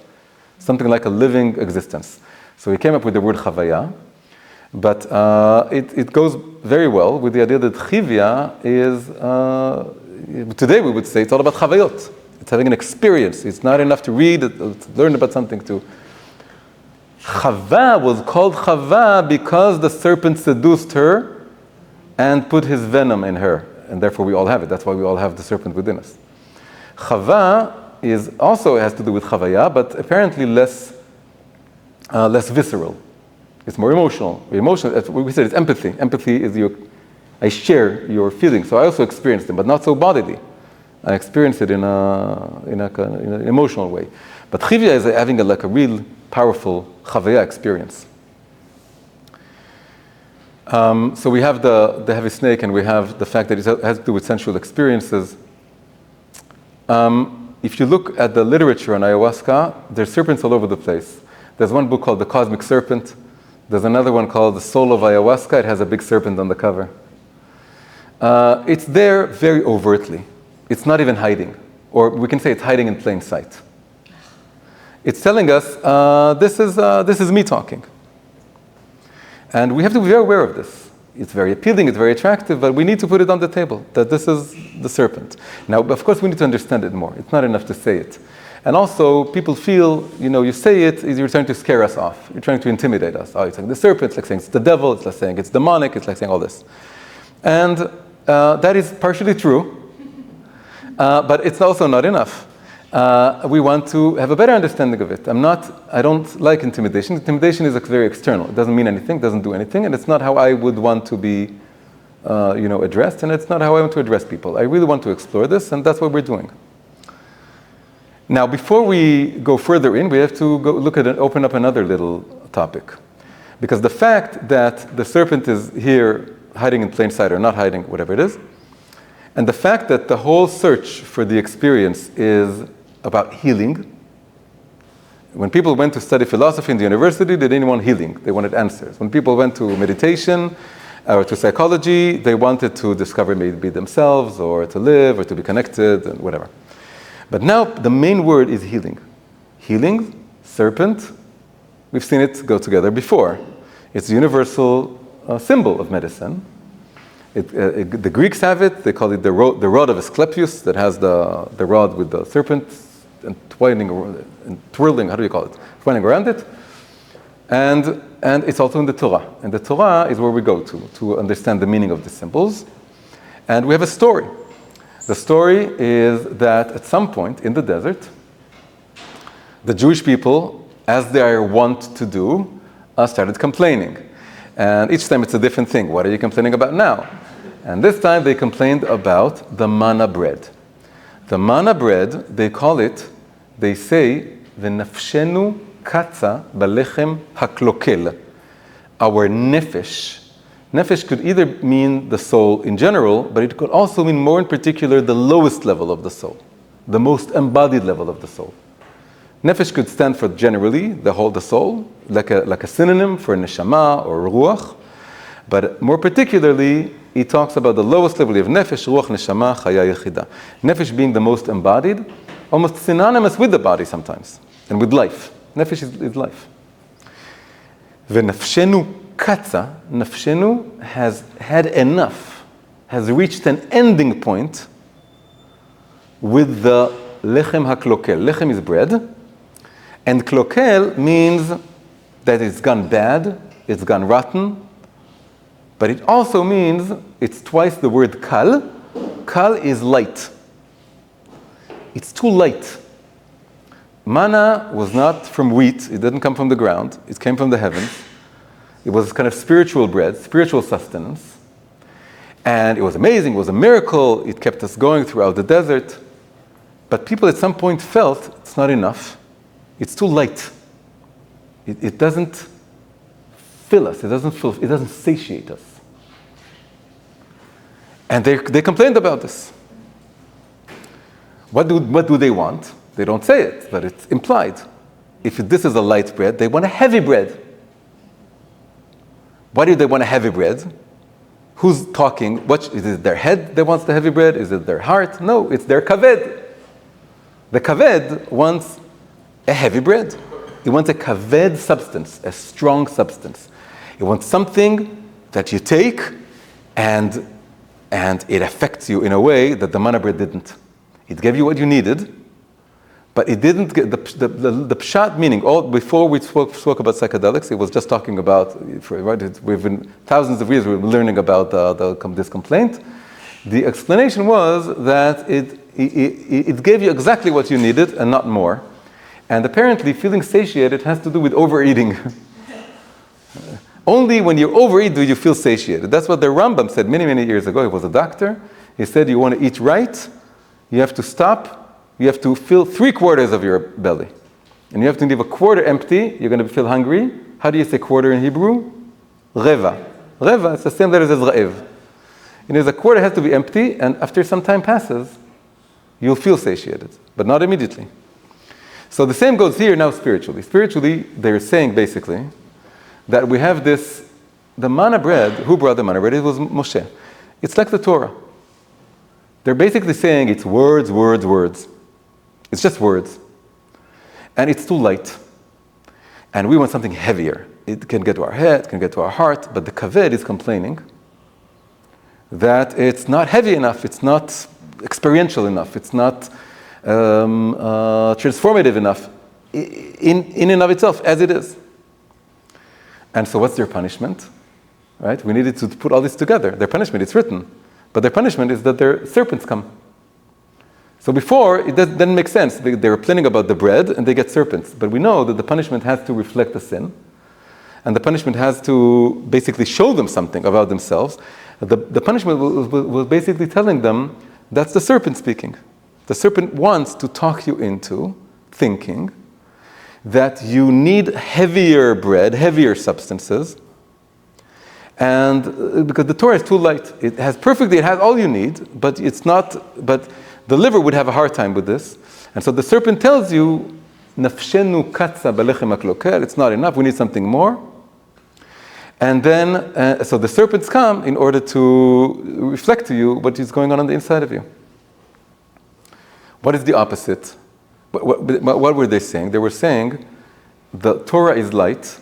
Something like a living existence. So he came up with the word chavaya, but it goes very well with the idea that chivia is, today we would say it's all about chavayot. It's having an experience. It's not enough to read, to learn about something. Chava was called Chava because the serpent seduced her and put his venom in her. And therefore we all have it. That's why we all have the serpent within us. Chava has to do with Chavaya, but apparently less visceral. It's more emotional. We said it's empathy. Empathy is I share your feelings, so I also experience them, but not so bodily. I experience it in an emotional way. But chivya is having a real powerful chavaya experience. So we have the heavy snake, and we have the fact that it has to do with sensual experiences. If you look at the literature on ayahuasca, there's serpents all over the place. There's one book called The Cosmic Serpent. There's another one called The Soul of Ayahuasca. It has a big serpent on the cover. It's there very overtly. It's not even hiding. Or we can say it's hiding in plain sight. It's telling us, this is me talking. And we have to be very aware of this. It's very appealing, it's very attractive, but we need to put it on the table, that this is the serpent. Now, of course, we need to understand it more. It's not enough to say it. And also, people feel, you say it, you're trying to scare us off. You're trying to intimidate us. Oh, it's like the serpent, it's like saying it's the devil, it's like saying it's demonic, it's like saying all this. And that is partially true, but it's also not enough. We want to have a better understanding of it. I don't like intimidation. Intimidation is very external. It doesn't mean anything, doesn't do anything, and it's not how I would want to be, addressed, and it's not how I want to address people. I really want to explore this, and that's what we're doing. Now, before we go further in, we have to go look at open up another little topic. Because the fact that the serpent is here hiding in plain sight, or not hiding, whatever it is, and the fact that the whole search for the experience is about healing. When people went to study philosophy in the university, they didn't want healing. They wanted answers. When people went to meditation or to psychology, they wanted to discover maybe themselves, or to live, or to be connected, and whatever. But now the main word is healing. Healing, serpent, we've seen it go together before. It's a universal symbol of medicine. The Greeks have it. They call it the rod of Asclepius, that has the rod with the serpent and twirling, how do you call it? Twirling around it. And it's also in the Torah. And the Torah is where we go to understand the meaning of the symbols. And we have a story. The story is that at some point in the desert, the Jewish people, as they are wont to do, started complaining. And each time it's a different thing. What are you complaining about now? And this time they complained about the manna bread. The manna bread, they say, v'nafshenu katza balechem haklokel. Our nefesh. Nefesh could either mean the soul in general, but it could also mean more in particular the lowest level of the soul, the most embodied level of the soul. Nefesh could stand for generally the soul, like a synonym for neshama or ruach, but more particularly, he talks about the lowest level of nefesh, ruach, neshama, chaya yechida. Nefesh being the most embodied, almost synonymous with the body sometimes, and with life. Nefesh is life. V'nafshenu katza, nafshenu has had enough, has reached an ending point with the lechem haklokel. Lechem is bread, and klokel means that it's gone bad, it's gone rotten, but it also means it's twice the word kal. Kal is light. It's too light. Manna was not from wheat, it didn't come from the ground, it came from the heavens. It was kind of spiritual bread, spiritual sustenance. And it was amazing, it was a miracle, it kept us going throughout the desert. But people at some point felt it's not enough. It's too light. It doesn't fill us, it doesn't satiate us. And they complained about this. What do they want? They don't say it, but it's implied. If this is a light bread, they want a heavy bread. Why do they want a heavy bread? Who's talking? Is it their head that wants the heavy bread? Is it their heart? No, it's their kaved. The kaved wants a heavy bread. It wants a kaved substance, a strong substance. It wants something that you take and it affects you in a way that the manna bread didn't. It gave you what you needed, but it didn't get the pshat meaning. Before we spoke about psychedelics, it was just talking about, we've been thousands of years we've been learning about this complaint. The explanation was that it gave you exactly what you needed and not more. And apparently feeling satiated has to do with overeating. Only when you overeat do you feel satiated. That's what the Rambam said many, many years ago. He was a doctor. He said, you want to eat right, you have to stop, you have to fill 3/4 of your belly. And you have to leave a quarter empty, you're going to feel hungry. How do you say quarter in Hebrew? Reva. Reva, it's the same letters as Ra'ev. And a quarter has to be empty, and after some time passes, you'll feel satiated, but not immediately. So the same goes here now spiritually. Spiritually, they're saying basically that we have this, the manna bread. Who brought the manna bread? It was Moshe. It's like the Torah. They're basically saying it's words, words, words. It's just words. And it's too light. And we want something heavier. It can get to our head, it can get to our heart, but the kaved is complaining that it's not heavy enough, it's not experiential enough, it's not transformative enough in and of itself as it is. And so what's their punishment? Right? We needed to put all this together. Their punishment, it's written. But their punishment is that their serpents come. So before, it didn't make sense. They were planning about the bread and they get serpents. But we know that the punishment has to reflect the sin. And the punishment has to basically show them something about themselves. The punishment was basically telling them, that's the serpent speaking. The serpent wants to talk you into thinking that you need heavier bread, heavier substances, and because the Torah is too light. It has all you need, but it's not, but the liver would have a hard time with this. And so the serpent tells you, Nafshenu katsa balechem haklokel, it's not enough, we need something more. And then, so the serpents come in order to reflect to you what is going on the inside of you. What is the opposite? What were they saying? They were saying, the Torah is light,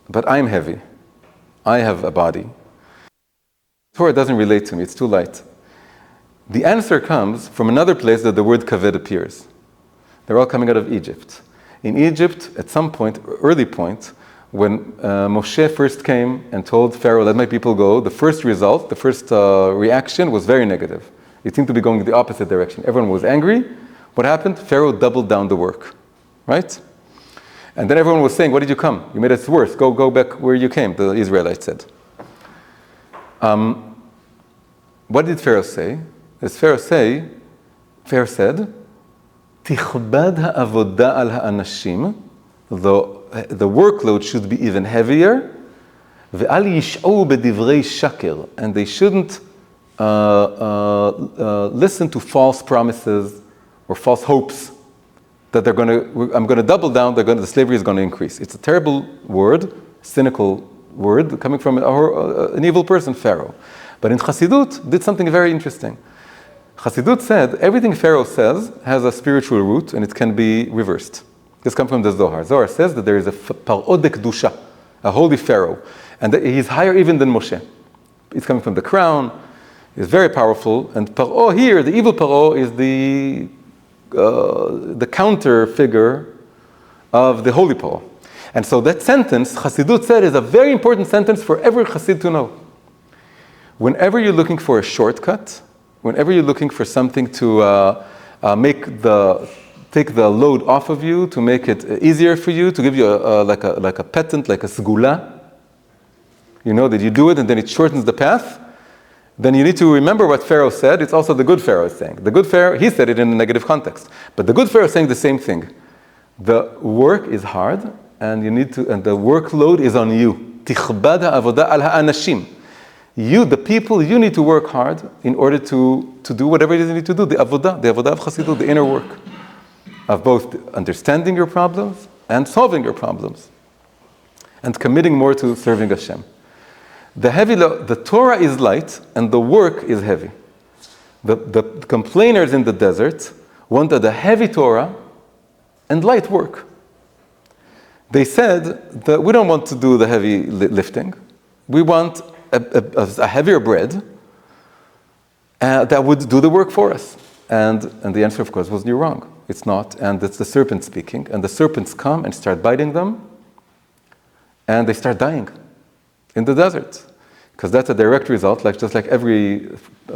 but I'm heavy. I have a body. Torah doesn't relate to me, it's too light. The answer comes from another place that the word kaved appears. They're all coming out of Egypt. In Egypt, at some point, early point, when Moshe first came and told Pharaoh, let my people go, the first result, the first reaction was very negative. It seemed to be going in the opposite direction. Everyone was angry. What happened? Pharaoh doubled down the work, right? And then everyone was saying, why did you come? You made us worse. Go back where you came, the Israelites said. What did Pharaoh say? As Pharaoh said, Tichbad ha'avoda al ha'anashim, the workload should be even heavier, ve'al yish'ou bedivrei shaker, and they shouldn't listen to false promises or false hopes that I'm going to double down, the slavery is going to increase. It's a terrible word, cynical word, coming from an evil person, Pharaoh. But in Chassidut, did something very interesting. Chassidut said, everything Pharaoh says has a spiritual root, and it can be reversed. This comes from the Zohar. Zohar says that there is a Paro de Kedusha, a holy Pharaoh, and that he's higher even than Moshe. He's coming from the crown, he's very powerful, and Paro here, the evil Paro, is the counter figure of the holy Paro. And so that sentence, Chassidut said, is a very important sentence for every Chassid to know. Whenever you're looking for a shortcut, whenever you're looking for something to take the load off of you, to make it easier for you, to give you like a patent, like a segula, you know that you do it and then it shortens the path, then you need to remember what Pharaoh said. It's also the good Pharaoh saying. The good Pharaoh, he said it in a negative context. But the good Pharaoh is saying the same thing. The work is hard, and and the workload is on you. Tichbad ha'avoda al ha'anashim. You, the people, you need to work hard in order to do whatever it is you need to do. The avodah of Chassidut, the inner work of both understanding your problems and solving your problems, and committing more to serving Hashem. The Torah is light and the work is heavy. The complainers in the desert wanted a heavy Torah and light work. They said that we don't want to do the heavy lifting. We want a heavier bread that would do the work for us. And the answer, of course, was you're wrong. It's not. And it's the serpent speaking. And the serpents come and start biting them. And they start dying in the desert, because that's a direct result, just like every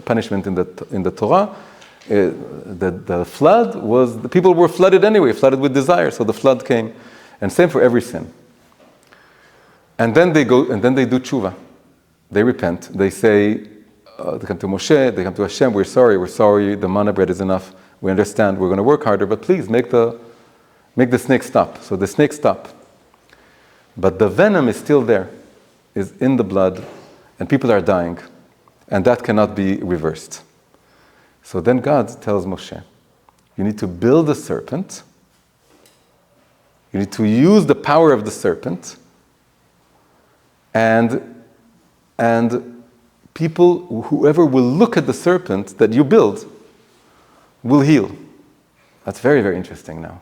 punishment in the Torah. The flood was, the people were flooded anyway, flooded with desire, so the flood came, and same for every sin. And then they go, and then they do tshuva. They repent. They say, they come to Moshe, they come to Hashem, we're sorry, the manna bread is enough. We understand, we're going to work harder, but please make the snake stop. So the snake stopped. But the venom is still there, is in the blood, and people are dying. And that cannot be reversed. So then God tells Moshe, you need to build a serpent. You need to use the power of the serpent. And people, whoever will look at the serpent that you build, will heal. That's very, very interesting now.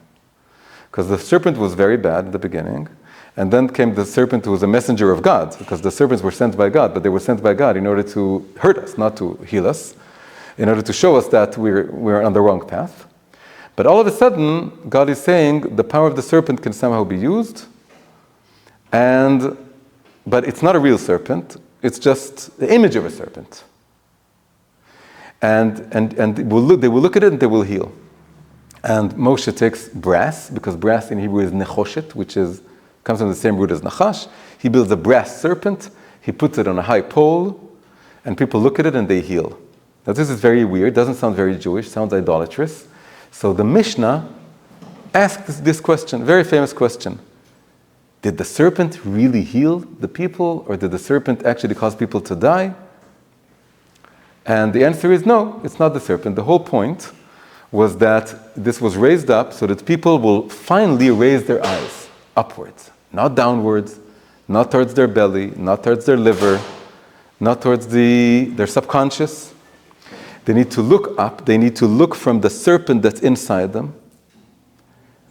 Because the serpent was very bad in the beginning. And then came the serpent who was a messenger of God, because the serpents were sent by God, but they were sent by God in order to hurt us, not to heal us, in order to show us that we're on the wrong path. But all of a sudden, God is saying the power of the serpent can somehow be used, but it's not a real serpent, it's just the image of a serpent. And they will look at it and they will heal. And Moshe takes brass, because brass in Hebrew is nechoshet, which comes from the same root as nachash. He builds a brass serpent, he puts it on a high pole, and people look at it and they heal. Now this is very weird, doesn't sound very Jewish, sounds idolatrous. So the Mishnah asks this question, very famous question. Did the serpent really heal the people, or did the serpent actually cause people to die? And the answer is no, it's not the serpent. The whole point was that this was raised up so that people will finally raise their eyes upwards. Not downwards, not towards their belly, not towards their liver, not towards their subconscious. They need to look up. They need to look from the serpent that's inside them,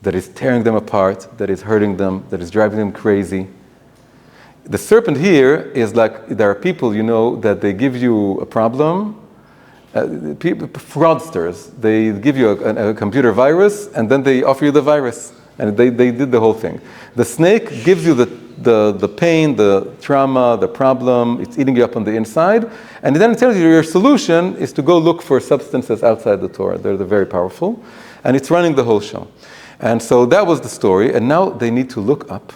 that is tearing them apart, that is hurting them, that is driving them crazy. The serpent here is like, there are people, that they give you a problem. Fraudsters, they give you a computer virus, and then they offer you the virus. And they did the whole thing. The snake gives you the pain, the trauma, the problem. It's eating you up on the inside. And then it tells you your solution is to go look for substances outside the Torah. They're very powerful. And it's running the whole show. And so that was the story. And now they need to look up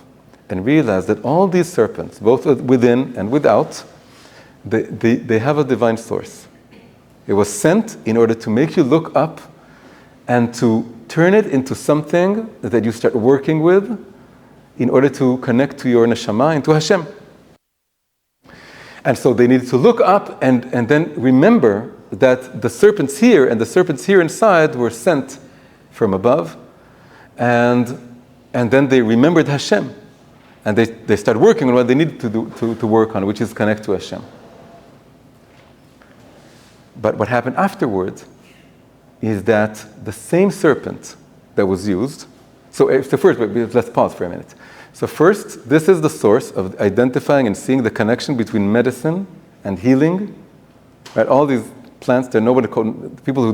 and realize that all these serpents, both within and without, they have a divine source. It was sent in order to make you look up and to turn it into something that you start working with in order to connect to your neshama and to Hashem. And so they needed to look up and then remember that the serpents here and the serpents here inside were sent from above. And then they remembered Hashem. And they started working on what they needed to work on, which is connect to Hashem. But what happened afterwards is that the same serpent that was used, so first, let's pause for a minute. So first, this is the source of identifying and seeing the connection between medicine and healing. Right? All these plants, people who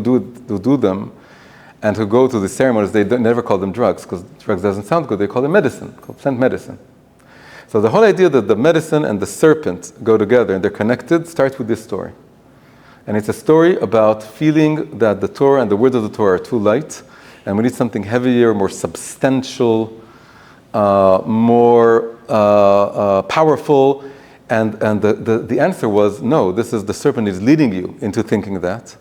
do them and who go to the ceremonies, they never call them drugs, because drugs doesn't sound good, they call them medicine, called plant medicine. So the whole idea that the medicine and the serpent go together and they're connected starts with this story. And it's a story about feeling that the Torah and the words of the Torah are too light, and we need something heavier, more substantial, more powerful. And the answer was, no, the serpent is leading you into thinking that.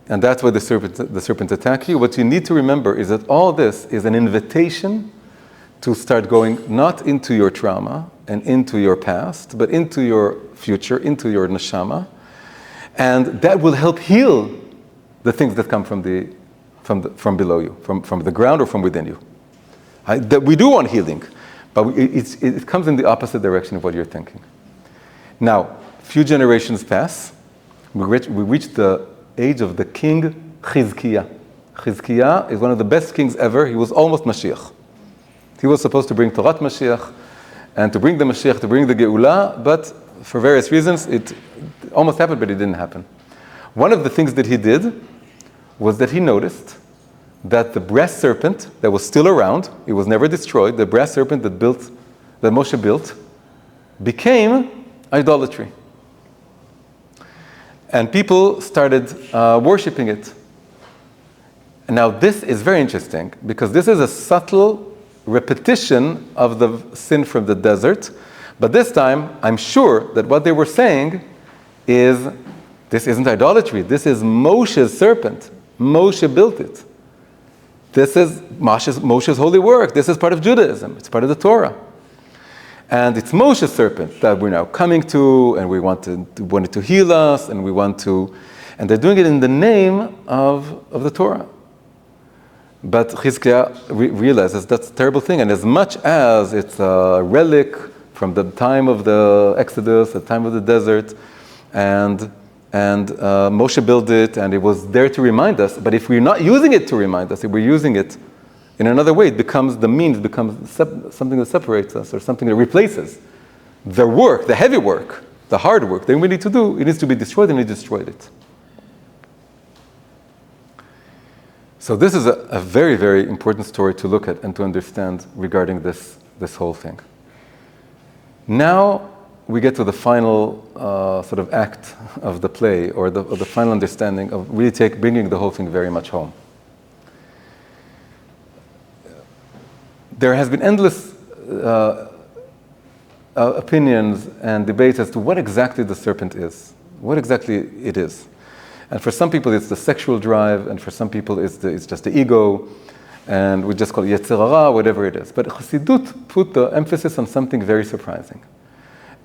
And that's why the serpent attack you. What you need to remember is that all this is an invitation to start going not into your trauma and into your past, but into your future, into your neshama. And that will help heal the things that come from below you, from the ground or from within you. That we do want healing, but it comes in the opposite direction of what you're thinking. Now, few generations pass. We reach the age of the king Chizkiah. Chizkiah is one of the best kings ever. He was almost Mashiach. He was supposed to bring Torat Mashiach and to bring the Mashiach, to bring the Geulah, but for various reasons, it almost happened, but it didn't happen. One of the things that he did was that he noticed that the brass serpent that was still around, it was never destroyed, the brass serpent that Moshe built, became idolatry. And people started worshipping it. And now this is very interesting, because this is a subtle repetition of the sin from the desert, But this time, I'm sure that what they were saying is, this isn't idolatry. This is Moshe's serpent. Moshe built it. This is Moshe's holy work. This is part of Judaism. It's part of the Torah. And it's Moshe's serpent that we're now coming to, and we want it to heal us, and we want to, and they're doing it in the name of the Torah. But Chizkiah realizes that's a terrible thing, and as much as it's a relic from the time of the Exodus, the time of the desert, and Moshe built it, and it was there to remind us, but if we're not using it to remind us, if we're using it in another way, it becomes the means, becomes something that separates us, or something that replaces the work, the heavy work, the hard work that we need to do. It needs to be destroyed, and we destroyed it. So this is a very, very important story to look at and to understand regarding this whole thing. Now we get to the final sort of act of the play, or the final understanding of really bringing the whole thing very much home. There has been endless opinions and debates as to what exactly the serpent is, what exactly it is. And for some people it's the sexual drive, and for some people it's just the ego, and we just call it Yetzer Hara, whatever it is. But Chassidut put the emphasis on something very surprising,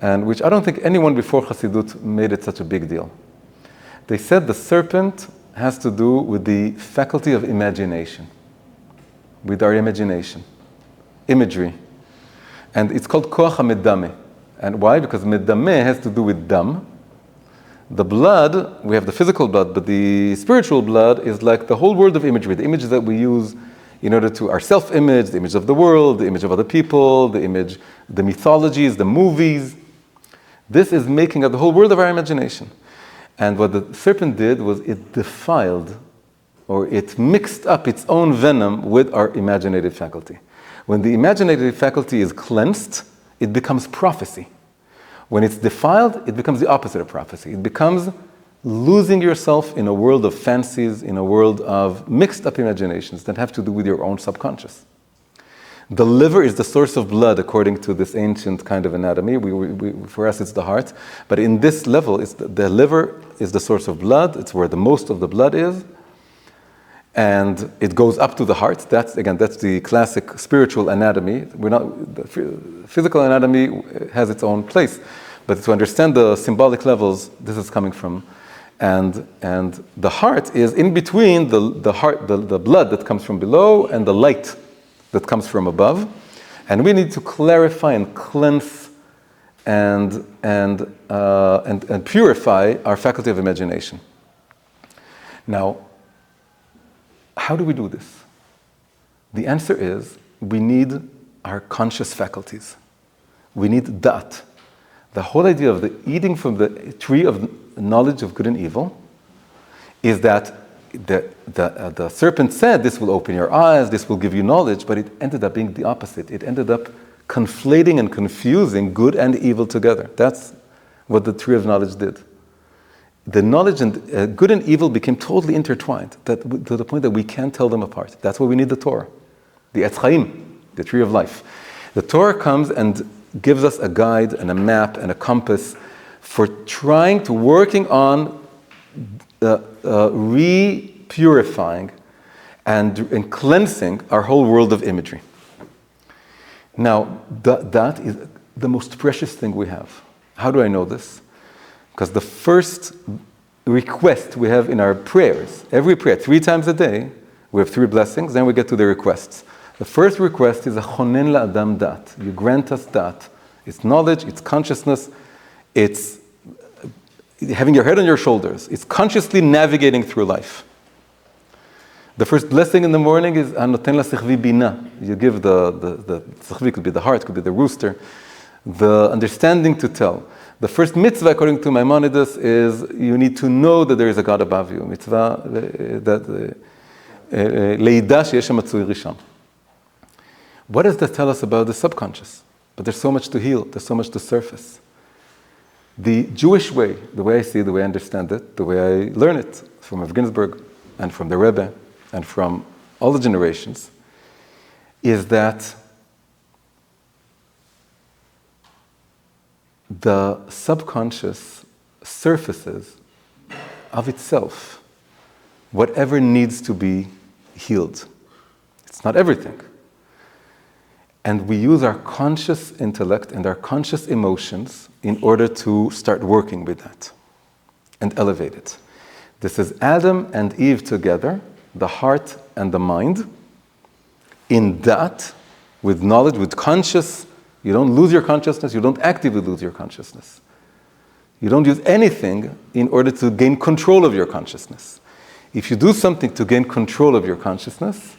and which I don't think anyone before Chassidut made it such a big deal. They said the serpent has to do with the faculty of imagination, with our imagination. Imagery. And it's called koach ha-medame. And why? Because medame has to do with dam. The blood, we have the physical blood, but the spiritual blood is like the whole world of imagery, the images that we use in order to our self-image, the image of the world, the image of other people, the mythologies, the movies. This is making up the whole world of our imagination. And what the serpent did was it defiled, or it mixed up its own venom with our imaginative faculty. When the imaginative faculty is cleansed, it becomes prophecy. When it's defiled, it becomes the opposite of prophecy. It becomes losing yourself in a world of fancies, in a world of mixed up imaginations that have to do with your own subconscious. The liver is the source of blood, according to this ancient kind of anatomy. For us, it's the heart. But in this level, the liver is the source of blood. It's where the most of the blood is. And it goes up to the heart. That's the classic spiritual anatomy. The physical anatomy has its own place. But to understand the symbolic levels, this is coming from. And the heart is in between the blood that comes from below and the light that comes from above. And we need to clarify and cleanse and purify our faculty of imagination. Now, how do we do this? The answer is we need our conscious faculties. We need dat. The whole idea of the eating from the tree of knowledge of good and evil is that the serpent said this will open your eyes, this will give you knowledge, but it ended up being the opposite. It ended up conflating and confusing good and evil together. That's what the tree of knowledge did. The knowledge and good and evil became totally intertwined, to the point that we can't tell them apart. That's why we need the Torah, the Etz Chaim, the tree of life. The Torah comes and gives us a guide and a map and a compass for working on re-purifying and cleansing our whole world of imagery. Now, that is the most precious thing we have. How do I know this? Because the first request we have in our prayers, every prayer, 3 times a day, we have 3 blessings, then we get to the requests. The first request is a chonen la'adam dat. You grant us dat. It's knowledge, it's consciousness, it's having your head on your shoulders. It's consciously navigating through life. The first blessing in the morning is anoten la'sechvi bina. You give the sechvi, could be the heart, could be the rooster, the understanding to tell. The first mitzvah, according to Maimonides, is you need to know that there is a God above you. Mitzvah leida sheyesh matzui rishon. What does that tell us about the subconscious? But there's so much to heal. There's so much to surface. The Jewish way, the way I see it, the way I understand it, the way I learn it from Rav Ginsburg and from the Rebbe and from all the generations, is that the subconscious surfaces of itself whatever needs to be healed. It's not everything. And we use our conscious intellect and our conscious emotions in order to start working with that and elevate it. This is Adam and Eve together, the heart and the mind, in that, with knowledge, with conscious. You don't lose your consciousness, you don't actively lose your consciousness. You don't use anything in order to gain control of your consciousness. If you do something to gain control of your consciousness,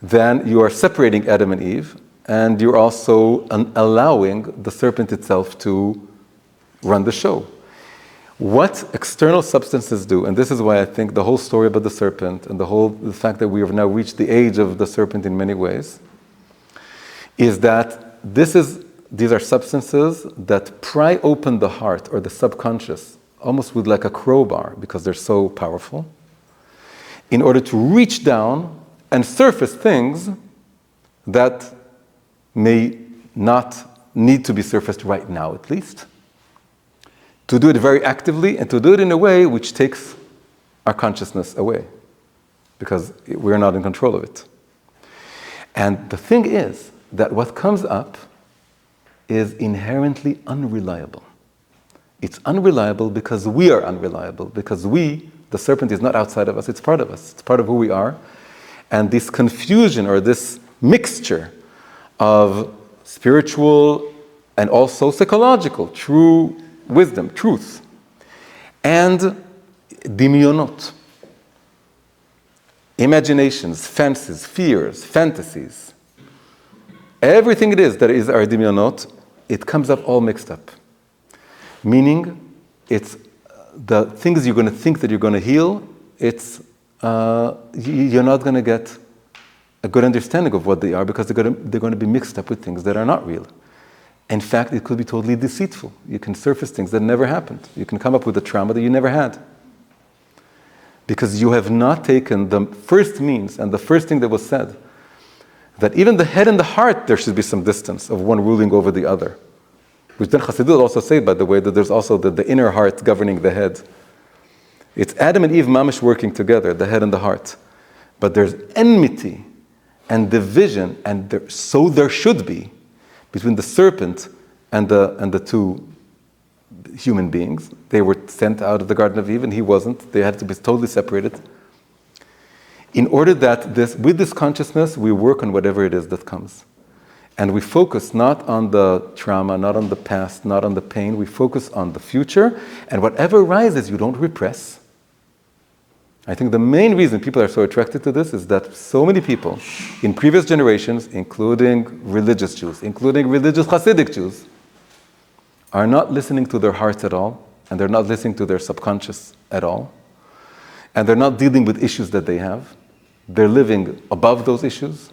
then you are separating Adam and Eve, and you're also allowing the serpent itself to run the show. What external substances do, and this is why I think the whole story about the serpent and the fact that we have now reached the age of the serpent in many ways, is that these are substances that pry open the heart or the subconscious, almost with like a crowbar, because they're so powerful, in order to reach down and surface things that may not need to be surfaced right now, at least. To do it very actively and to do it in a way which takes our consciousness away, because we're not in control of it. And the thing is that what comes up is inherently unreliable. It's unreliable because we are unreliable, because the serpent is not outside of us, it's part of us, it's part of who we are. And this confusion or this mixture of spiritual and also psychological, true wisdom, truth, and dimyonot, imaginations, fancies, fears, fantasies, everything it is that is our dimyonot, it comes up all mixed up. Meaning, it's the things you're going to think that you're going to heal, you're not going to get a good understanding of what they are, because they're going to be mixed up with things that are not real. In fact, it could be totally deceitful. You can surface things that never happened. You can come up with a trauma that you never had. Because you have not taken the first means and the first thing that was said, that even the head and the heart, there should be some distance of one ruling over the other. Which then Chassidut also say, by the way, that there's also the inner heart governing the head. It's Adam and Eve mamish working together, the head and the heart. But there's enmity and division, and so there should be, between the serpent and the two human beings. They were sent out of the Garden of Eve, and he wasn't. They had to be totally separated. In order that with this consciousness, we work on whatever it is that comes. And we focus not on the trauma, not on the past, not on the pain. We focus on the future. And whatever arises, you don't repress. I think the main reason people are so attracted to this is that so many people in previous generations, including religious Jews, including religious Hasidic Jews, are not listening to their hearts at all, and they're not listening to their subconscious at all, and they're not dealing with issues that they have. They're living above those issues.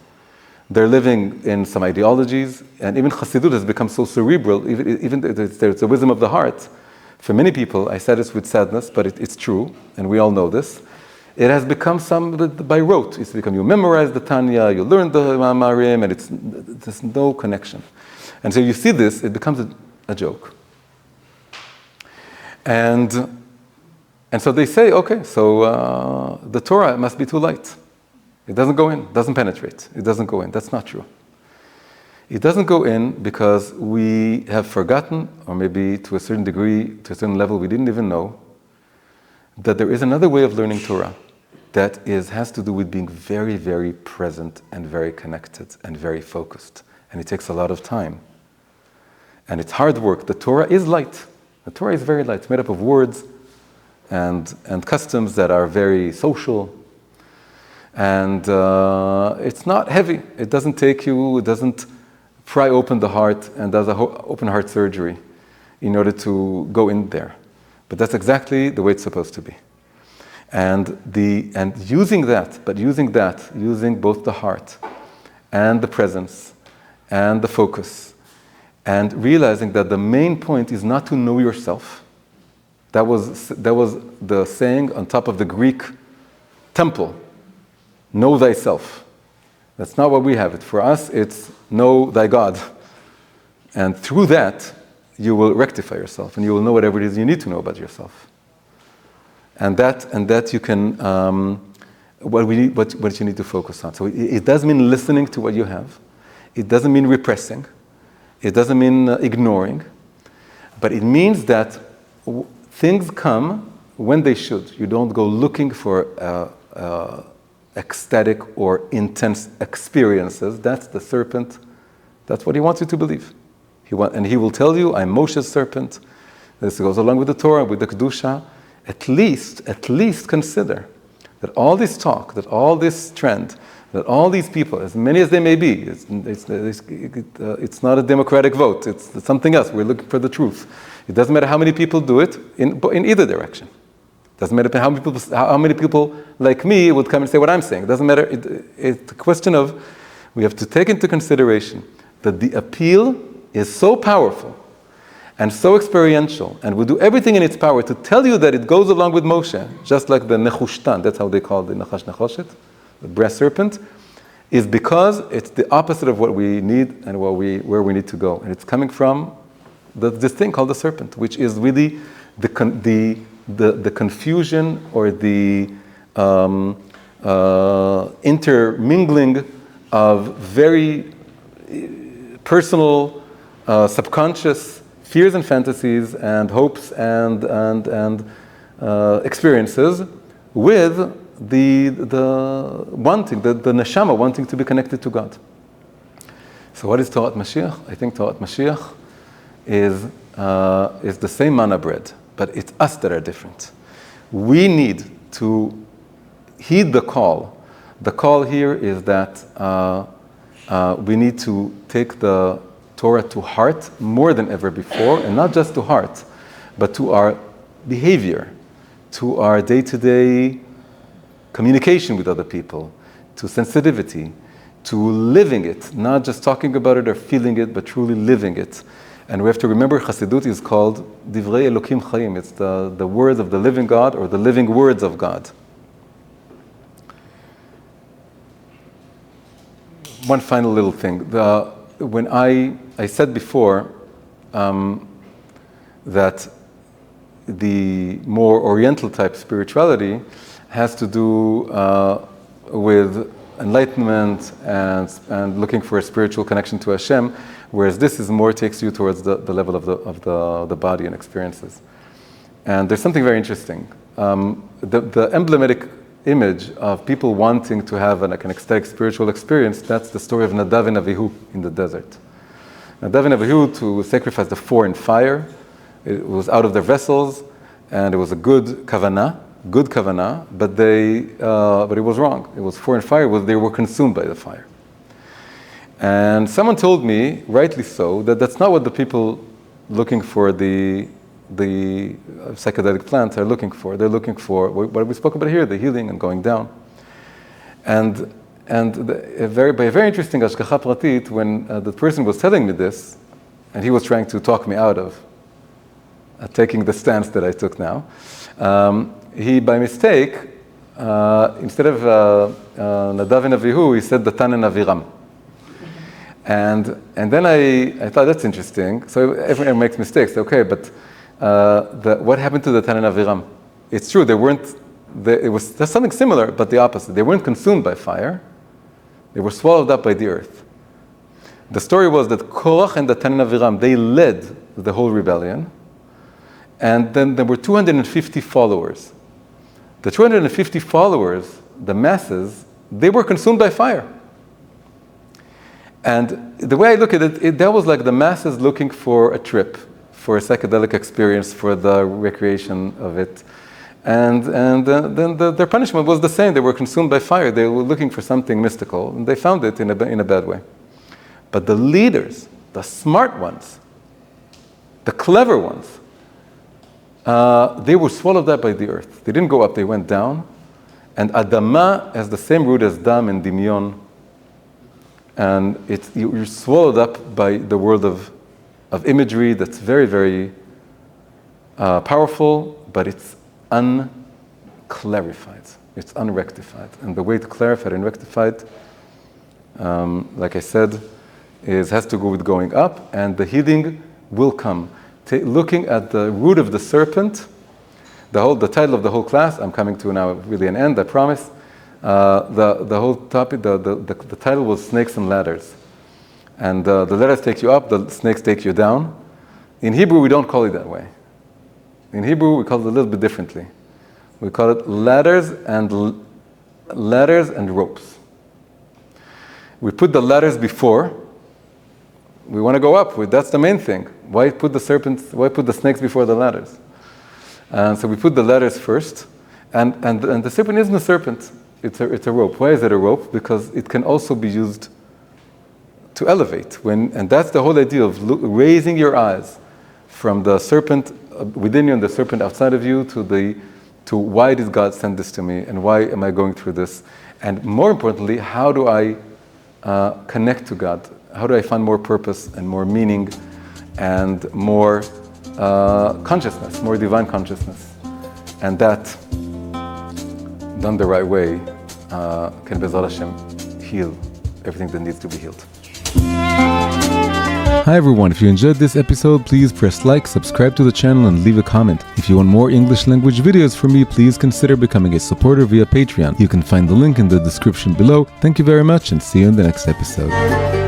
They're living in some ideologies, and even Hasidut has become so cerebral, even there's the wisdom of the heart. For many people, I said this with sadness, but it's true, and we all know this. It has become by rote. It's become, you memorize the Tanya, you learn the Ma'amarim, and there's no connection. And so you see this, it becomes a joke. And so they say, okay, so the Torah must be too light. It doesn't go in, doesn't penetrate. It doesn't go in. That's not true. It doesn't go in because we have forgotten, or maybe to a certain degree, to a certain level, we didn't even know that there is another way of learning Torah that has to do with being very, very present and very connected and very focused. And it takes a lot of time. And it's hard work. The Torah is light. The Torah is very light. It's made up of words and customs that are very social. And it's not heavy. It doesn't it doesn't pry open the heart and does open heart surgery in order to go in there. But that's exactly the way it's supposed to be. And using both the heart and the presence and the focus, and realizing that the main point is not to know yourself. That was the saying on top of the Greek temple. Know thyself. That's not what we have it. For us, it's know thy God. And through that, you will rectify yourself, and you will know whatever it is you need to know about yourself. And that you can, what you need to focus on. So it does mean listening to what you have. It doesn't mean repressing. It doesn't mean ignoring. But it means that things come when they should. You don't go looking for ecstatic or intense experiences. That's the serpent. That's what he wants you to believe. And he will tell you, I'm Moshe's serpent. This goes along with the Torah, with the Kedusha. At least consider that all this talk, that all this trend, that all these people, as many as they may be, it's not a democratic vote. It's something else. We're looking for the truth. It doesn't matter how many people do it in either direction. It doesn't matter how many people like me would come and say what I'm saying. It doesn't matter. It's a question of, we have to take into consideration that the appeal is so powerful and so experiential, and will do everything in its power to tell you that it goes along with Moshe, just like the Nechushtan, that's how they call the Nachash Nechoshet, the brass serpent, is because it's the opposite of what we need and where we need to go. And it's coming from this thing called the serpent, which is really the confusion or the intermingling of very personal, subconscious fears and fantasies and hopes and experiences with the wanting, the neshama wanting to be connected to God. So what is Torat Mashiach? I think Torat Mashiach is the same manna bread, but it's us that are different. We need to heed the call. The call here is that we need to take the Torah to heart more than ever before, and not just to heart, but to our behavior, to our day-to-day communication with other people, to sensitivity, to living it, not just talking about it or feeling it, but truly living it. And we have to remember Chassidut is called Divrei Elokim Chaim. It's the words of the living God, or the living words of God. One final little thing. When I said before that the more Oriental type spirituality has to do with enlightenment and looking for a spiritual connection to Hashem, whereas this is more takes you towards the level of the body and experiences. And there's something very interesting. The emblematic image of people wanting to have an ecstatic spiritual experience, that's the story of Nadav and Avihu in the desert. Nadav and Avihu to sacrifice the 4 in fire. It was out of their vessels, and it was a good kavanah, but it was wrong. It was 4 in fire. They were consumed by the fire. And someone told me, rightly so, that that's not what the people looking for the psychedelic plants are looking for. They're looking for what we spoke about here, the healing and going down. And by a very interesting hashgacha pratit, when the person was telling me this, and he was trying to talk me out of taking the stance that I took now, he, by mistake, instead of Nadav and Avihu, he said Datan and Aviram. And then I thought, that's interesting. So everyone makes mistakes. Okay, but what happened to Datan and Aviram? It's true, there's something similar, but the opposite. They weren't consumed by fire. They were swallowed up by the earth. The story was that Korach and Datan and Aviram, they led the whole rebellion. And then there were 250 followers. The 250 followers, the masses, they were consumed by fire. And the way I look at it, that was like the masses looking for a trip, for a psychedelic experience, for the recreation of it. And then their punishment was the same. They were consumed by fire. They were looking for something mystical, and they found it in a bad way. But the leaders, the smart ones, the clever ones, they were swallowed up by the earth. They didn't go up, they went down. And Adama has the same root as Dam and Dimyon. And you're swallowed up by the world of imagery that's very, very powerful, but it's unclarified. It's unrectified. And the way to clarify it and rectify it, like I said, has to go with going up, and the healing will come. looking at the root of the serpent. The title of the whole class, I'm coming to now really an end, I promise. The whole topic, the title was Snakes and Ladders. And the ladders take you up, the snakes take you down. In Hebrew, we don't call it that way. In Hebrew, we call it a little bit differently. We call it ladders and ropes. We put the ladders before. We want to go up. That's the main thing. Why put the snakes before the ladders? And so we put the ladders first. And the serpent isn't a serpent. It's a rope. Why is it a rope? Because it can also be used to elevate. And that's the whole idea of raising your eyes from the serpent within you and the serpent outside of you to why did God send this to me, and why am I going through this? And more importantly, how do I connect to God? How do I find more purpose and more meaning and more consciousness, more divine consciousness? And that, done the right way, can B'ezrat Hashem heal everything that needs to be healed. Hi everyone, if you enjoyed this episode, please press like, subscribe to the channel, and leave a comment. If you want more English language videos from me, please consider becoming a supporter via Patreon. You can find the link in the description below. Thank you very much, and see you in the next episode.